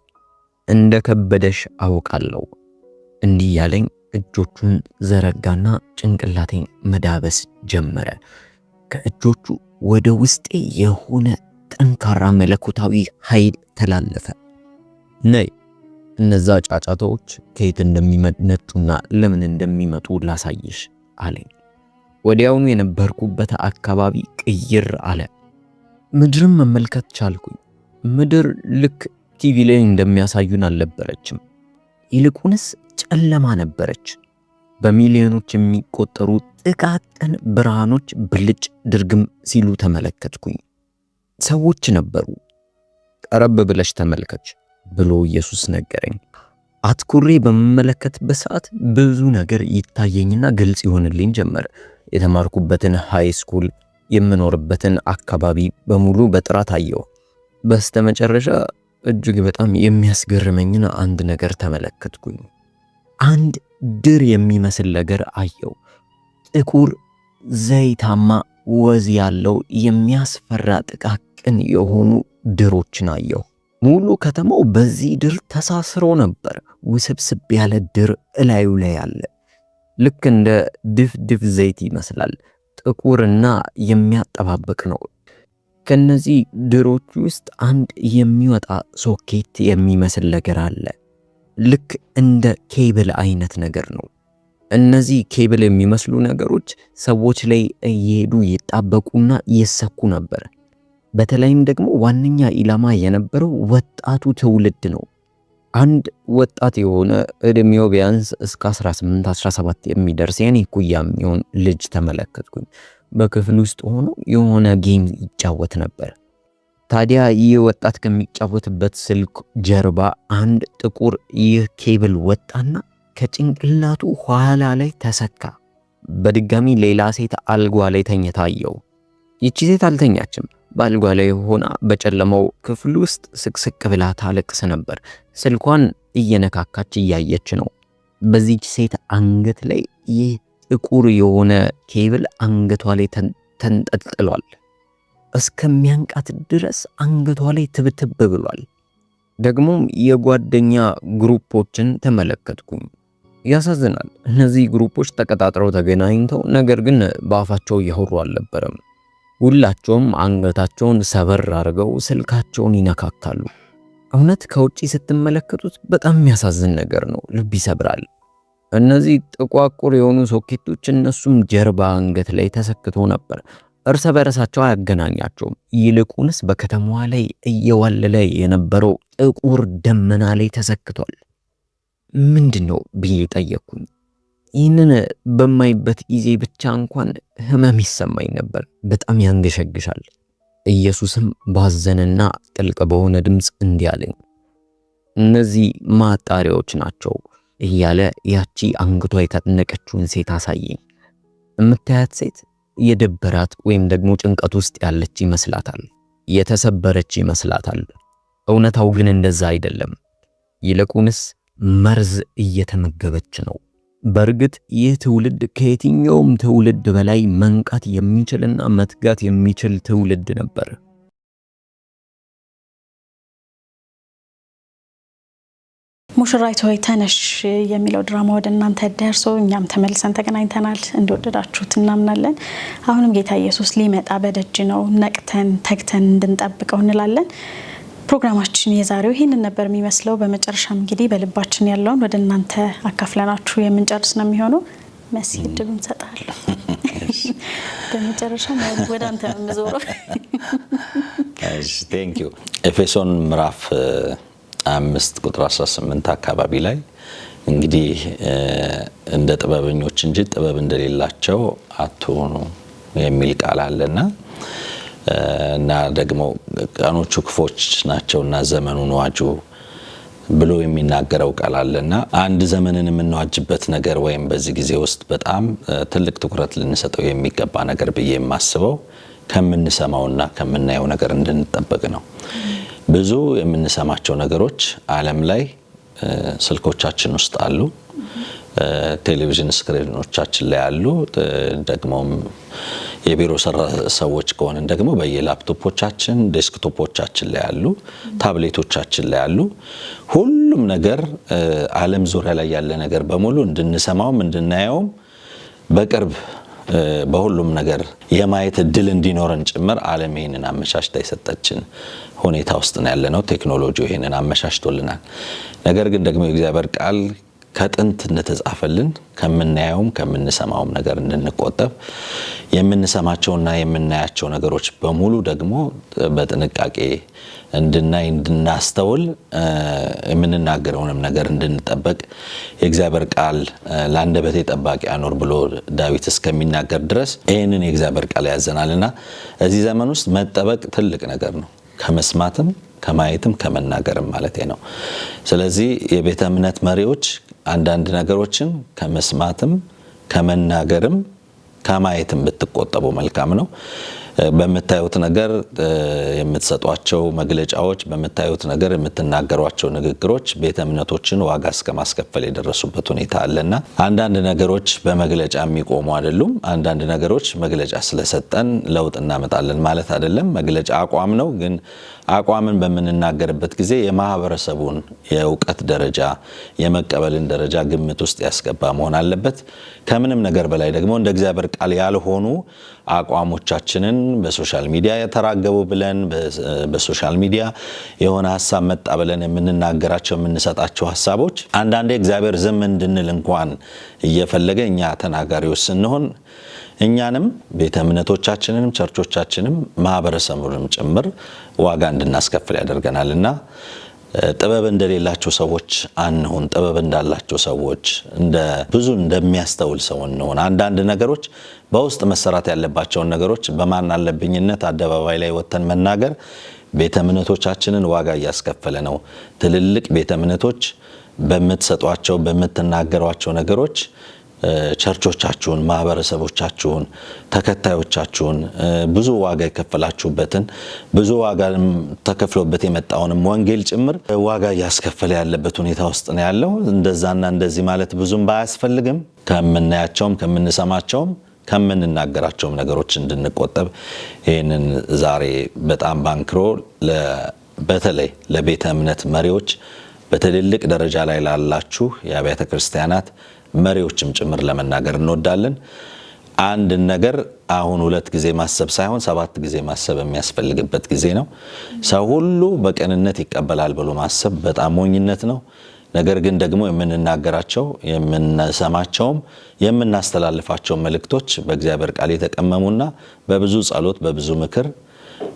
እንደ ከበደሽ አውቃለሁ። እንዲህ ያለኝ እጆቹን ዘረጋና ጭንቅላቴን መዳበስ ጀመረ። ከእጆቹ ወደ ውስጤ የሆነ ጠንካራ መለኮታዊ ኃይል ተላለፈ። ነይ እነዛ ጫጫታዎች ከየት እንደሚመነጩና ለምን እንደሚመጡ ላሳይሽ አለኝ። ወዲያውኑ የነበርኩበት አካባቢ ቅይር አለ። ምድርን መመልከት ቻልኩኝ። ምድር ልክ ቲቪ ላይ እንደሚያሳዩን አልነበረችም። ይልቁንስ ጨለማ ነበረች። በሚሊዮኖች የሚቆጠሩ ጥቃቅን ብርሃኖች ብልጭ ድርግም ሲሉ ተመለከትኩኝ። ሰዎች ነበሩ። ቀረብ ብለሽ ተመልከች ብሎ ኢየሱስ ነገረኝ። አትኩሬ በመመለከትበት ሰዓት ብዙ ነገር ይታየኝና ግልጽ ይሆንልኝ ጀመረ። የተማርኩበትን ሃይ ስኩል፣ የምኖርበትን አካባቢ በሙሉ በጥራት አየሁ። በስተመጨረሻ እጅግ በጣም የሚያስገርመኝን አንድ ነገር ተመለከትኩኝ። አንድ ድር የሚመስል ነገር አየሁ። ጥቁር ዘይታማ ወዝ ያለው የሚያስፈራ ጥቃቅን የሆኑ ድሮችን አየሁ። ሙሉ ከተማው በዚህ ድር ተሳስሮ ነበር። ውስብስብ ያለ ድር እላዩ ላይ አለ። ልክ እንደ ድፍድፍ ዘይት ይመስላል። ጥቁርና የሚያጠባብቅ ነው። ከነዚህ ድሮች ውስጥ አንድ የሚወጣ ሶኬት የሚመስል ነገር አለ። ልክ እንደ ኬብል አይነት ነገር ነው። እነዚህ ኬብል የሚመስሉ ነገሮች ሰዎች ላይ እየሄዱ ይጣበቁና ይሰኩ ነበር። በተለይም ደግሞ ዋነኛ ኢላማ የነበረው ወጣቱ ትውልድ ነው። አንድ ወጣት የሆነ እድሜው ቢያንስ እስከ 18-17 የሚደርስ የኔ እኩያ የሚሆን ልጅ ተመለከትኩኝ። በክፍል ውስጥ ሆኖ የሆነ ጌም ይጫወት ነበር። ታዲያ ይህ ወጣት ከሚጫወትበት ስልክ ጀርባ አንድ ጥቁር ይህ ኬብል ወጣና ከጭንቅላቱ ኋላ ላይ ተሰካ። በድጋሚ ሌላ ሴት አልጓ ላይ ተኝታ አየው። ይቺ ሴት አልተኛችም። በአልጓ ላይ ሆና በጨለማው ክፍል ውስጥ ስቅስቅ ብላ ታለቅስ ነበር። ስልኳን እየነካካች እያየች ነው። በዚህች ሴት አንገት ላይ ይህ ጥቁር የሆነ ኬብል አንገቷ ላይ ተንጠልጥሏል። እስከሚያንቃት ድረስ አንገቷ ላይ ትብትብ ብሏል። ደግሞም የጓደኛ ግሩፖችን ተመለከትኩኝ። ያሳዝናል። እነዚህ ግሩፖች ተቀጣጥረው ተገናኝተው ነገር ግን በአፋቸው እያወሩ አልነበረም። ሁላቸውም አንገታቸውን ሰበር አድርገው ስልካቸውን ይነካካሉ። እውነት ከውጪ ስትመለከቱት በጣም የሚያሳዝን ነገር ነው። ልብ ይሰብራል። እነዚህ ጥቋቁር የሆኑ ሶኬቶች እነሱም ጀርባ አንገት ላይ ተሰክቶ ነበር። እርስ በርሳቸው አያገናኛቸውም። ይልቁንስ በከተማዋ ላይ እየዋለለ የነበረው ጥቁር ደመና ላይ ተሰክቷል። ምንድነው ብዬ ጠየቅኩኝ። ይህንን በማይበት ጊዜ ብቻ እንኳን ህመም ይሰማኝ ነበር። በጣም ያንገሸግሻል። ኢየሱስም ባዘነና ጥልቅ በሆነ ድምፅ እንዲህ አለኝ፣ እነዚህ ማጣሪያዎች ናቸው እያለ ያቺ አንገቷ የታነቀችውን ሴት አሳየኝ። የምታያት ሴት የደበራት ወይም ደግሞ ጭንቀት ውስጥ ያለች ይመስላታል። የተሰበረች ይመስላታል። እውነታው ግን እንደዛ አይደለም። ይልቁንስ መርዝ እየተመገበች ነው። በእርግጥ ይህ ትውልድ ከየትኛውም ትውልድ በላይ መንቃት የሚችልና መትጋት የሚችል ትውልድ ነበር። ሙሽራይት ሆይ ተነሽ የሚለው ድራማ ወደ እናንተ ደርሶ እኛም ተመልሰን ተገናኝተናል። እንደወደዳችሁት እናምናለን። አሁንም ጌታ ኢየሱስ ሊመጣ በደጅ ነው። ነቅተን ተግተን እንድንጠብቀው እንላለን። ፕሮግራማችን የዛሬው ይህንን ነበር የሚመስለው። በመጨረሻም እንግዲህ በልባችን ያለውን ወደ እናንተ አካፍለናችሁ የምንጨርስ ነው የሚሆነው። መሲ እድሉን ሰጣለሁ። በመጨረሻ ወደ አንተ ነው የምዞረው። እሺ፣ ቴንክ ዩ። ኤፌሶን ምዕራፍ 5 ቁጥር 18 አካባቢ ላይ እንግዲህ እንደ ጥበበኞች እንጂ ጥበብ እንደሌላቸው አትሆኑ የሚል ቃል አለና እና ደግሞ ቀኖቹ ክፎች ናቸውና ዘመኑን ዋጁ ብሎ የሚናገረው ቃል አለና አንድ ዘመንን የምንዋጅበት ነገር ወይም በዚህ ጊዜ ውስጥ በጣም ትልቅ ትኩረት ልንሰጠው የሚገባ ነገር ብዬ የማስበው ከምንሰማውና ከምናየው ነገር እንድንጠበቅ ነው። ብዙ የምንሰማቸው ነገሮች ዓለም ላይ ስልኮቻችን ውስጥ አሉ፣ ቴሌቪዥን ስክሪኖቻችን ላይ አሉ፣ ደግሞም የቢሮ ሰዎች ከሆነን ደግሞ በየላፕቶፖቻችን ዴስክቶፖቻችን ላይ አሉ፣ ታብሌቶቻችን ላይ አሉ። ሁሉም ነገር ዓለም ዙሪያ ላይ ያለ ነገር በሙሉ እንድንሰማውም እንድናየውም በቅርብ በሁሉም ነገር የማየት እድል እንዲኖረን ጭምር ዓለም ይሄንን አመቻችታ የሰጠችን ሁኔታ ውስጥ ነው ያለነው። ቴክኖሎጂው ይሄንን አመቻችቶልናል። ነገር ግን ደግሞ የእግዚአብሔር ቃል ከጥንት እንደተጻፈልን ከምናየውም ከምንሰማውም ነገር እንድንቆጠብ የምንሰማቸውና የምናያቸው ነገሮች በሙሉ ደግሞ በጥንቃቄ እንድናይ እንድናስተውል የምንናገረውንም ነገር እንድንጠበቅ የእግዚአብሔር ቃል ለአንደበቴ ጠባቂ አኖር ብሎ ዳዊት እስከሚናገር ድረስ ይህንን የእግዚአብሔር ቃል ያዘናልና እዚህ ዘመን ውስጥ መጠበቅ ትልቅ ነገር ነው። ከመስማትም ከማየትም ከመናገርም ማለት ነው። ስለዚህ የቤተ እምነት መሪዎች አንዳንድ ነገሮችን ከመስማትም ከመናገርም ከማየትም ብትቆጠቡ መልካም ነው። በመታዩት ነገር የምትሰጧቸው መግለጫዎች፣ በመታዩት ነገር የምትናገሯቸው ንግግሮች ቤተ እምነቶችን ዋጋ እስከማስከፈል የደረሱበት ሁኔታ አለና አንዳንድ ነገሮች በመግለጫ የሚቆሙ አይደሉም። አንዳንድ ነገሮች መግለጫ ስለሰጠን ለውጥ እናመጣለን ማለት አይደለም። መግለጫ አቋም ነው። ግን አቋምን በምንናገርበት ጊዜ የማህበረሰቡን የእውቀት ደረጃ የመቀበልን ደረጃ ግምት ውስጥ ያስገባ መሆን አለበት። ከምንም ነገር በላይ ደግሞ እንደ እግዚአብሔር ቃል ያልሆኑ አቋሞቻችንን በሶሻል ሚዲያ የተራገቡ ብለን በሶሻል ሚዲያ የሆነ ሐሳብ መጣ ብለን የምንናገራቸው የምንሰጣቸው ሐሳቦች አንዳንዴ እግዚአብሔር ዝም እንድንል እንኳን እየፈለገ እኛ ተናጋሪዎች ስንሆን እኛንም ቤተ እምነቶቻችንንም ቸርቾቻችንም ማህበረሰቡንም ጭምር ዋጋ እንድናስከፍል ያደርገናልና ጥበብ እንደሌላቸው ሰዎች አንሆን። ጥበብ እንዳላቸው ሰዎች ብዙ እንደሚያስተውል ሰው እንሆን። አንዳንድ ነገሮች በውስጥ መሰራት ያለባቸውን ነገሮች በማን አለብኝነት አደባባይ ላይ ወተን መናገር ቤተ እምነቶቻችንን ዋጋ እያስከፈለ ነው። ትልልቅ ቤተ እምነቶች በምትሰጧቸው በምትናገሯቸው ነገሮች ቸርቾቻችሁን፣ ማህበረሰቦቻችሁን፣ ተከታዮቻችሁን ብዙ ዋጋ የከፈላችሁበትን ብዙ ዋጋ ተከፍሎበት የመጣውንም ወንጌል ጭምር ዋጋ እያስከፈለ ያለበት ሁኔታ ውስጥ ነው ያለው። እንደዛና እንደዚህ ማለት ብዙም ባያስፈልግም ከምናያቸውም ከምንሰማቸውም ከምንናገራቸውም ነገሮች እንድንቆጠብ ይህንን ዛሬ በጣም ባንክሮ በተለይ ለቤተ እምነት መሪዎች በትልልቅ ደረጃ ላይ ላላችሁ የአብያተ ክርስቲያናት መሪዎችም ጭምር ለመናገር እንወዳለን። አንድ ነገር አሁን 2 ጊዜ ማሰብ ሳይሆን 7 ጊዜ ማሰብ የሚያስፈልግበት ጊዜ ነው። ሰው ሁሉ በቅንነት ይቀበላል ብሎ ማሰብ በጣም ሞኝነት ነው። ነገር ግን ደግሞ የምንናገራቸው የምንሰማቸውም የምናስተላልፋቸው መልእክቶች በእግዚአብሔር ቃል የተቀመሙና በብዙ ጸሎት በብዙ ምክር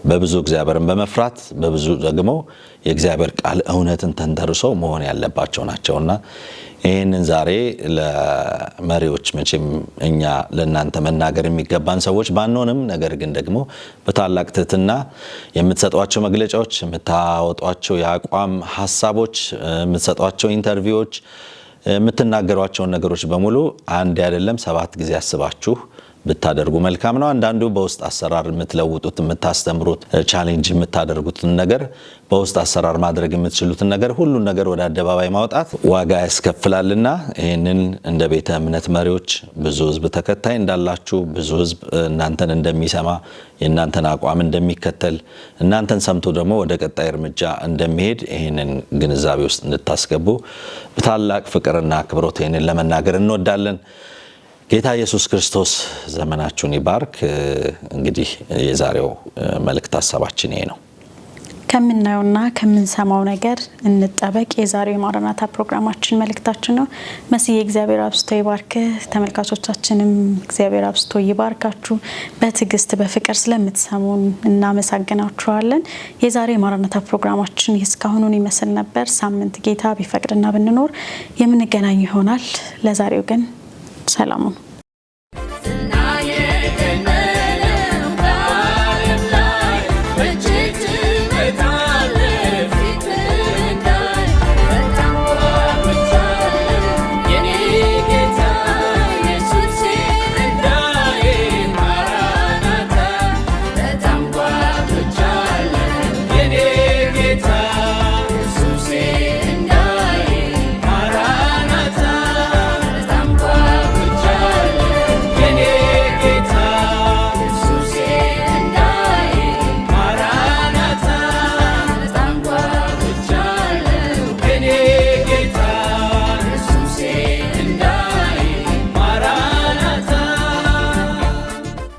በብዙ እግዚአብሔርን በመፍራት በብዙ ደግሞ የእግዚአብሔር ቃል እውነትን ተንተርሶ መሆን ያለባቸው ናቸውና ይህንን ዛሬ ለመሪዎች መቼም እኛ ለእናንተ መናገር የሚገባን ሰዎች ባንሆንም፣ ነገር ግን ደግሞ በታላቅ ትህትና የምትሰጧቸው መግለጫዎች፣ የምታወጧቸው የአቋም ሀሳቦች፣ የምትሰጧቸው ኢንተርቪዎች፣ የምትናገሯቸውን ነገሮች በሙሉ አንድ አይደለም 7 ጊዜ አስባችሁ ብታደርጉ መልካም ነው። አንዳንዱ በውስጥ አሰራር የምትለውጡት የምታስተምሩት ቻሌንጅ የምታደርጉትን ነገር በውስጥ አሰራር ማድረግ የምትችሉትን ነገር ሁሉን ነገር ወደ አደባባይ ማውጣት ዋጋ ያስከፍላልና ይህንን እንደ ቤተ እምነት መሪዎች ብዙ ሕዝብ ተከታይ እንዳላችሁ ብዙ ሕዝብ እናንተን እንደሚሰማ የእናንተን አቋም እንደሚከተል እናንተን ሰምቶ ደግሞ ወደ ቀጣይ እርምጃ እንደሚሄድ ይህንን ግንዛቤ ውስጥ እንድታስገቡ በታላቅ ፍቅርና አክብሮት ይህንን ለመናገር እንወዳለን። ጌታ ኢየሱስ ክርስቶስ ዘመናችሁን ይባርክ። እንግዲህ የዛሬው መልእክት ሐሳባችን ይሄ ነው። ከምናየውና ከምንሰማው ነገር እንጠበቅ። የዛሬው የማራናታ ፕሮግራማችን መልእክታችን ነው። መስዬ እግዚአብሔር አብስቶ ይባርክ። ተመልካቾቻችንም እግዚአብሔር አብስቶ ይባርካችሁ። በትዕግስት በፍቅር ስለምትሰሙን እናመሰግናችኋለን። የዛሬው የማራናታ ፕሮግራማችን እስካሁኑን ይመስል ነበር። ሳምንት ጌታ ቢፈቅድና ብንኖር የምንገናኝ ይሆናል። ለዛሬው ግን ሰላም።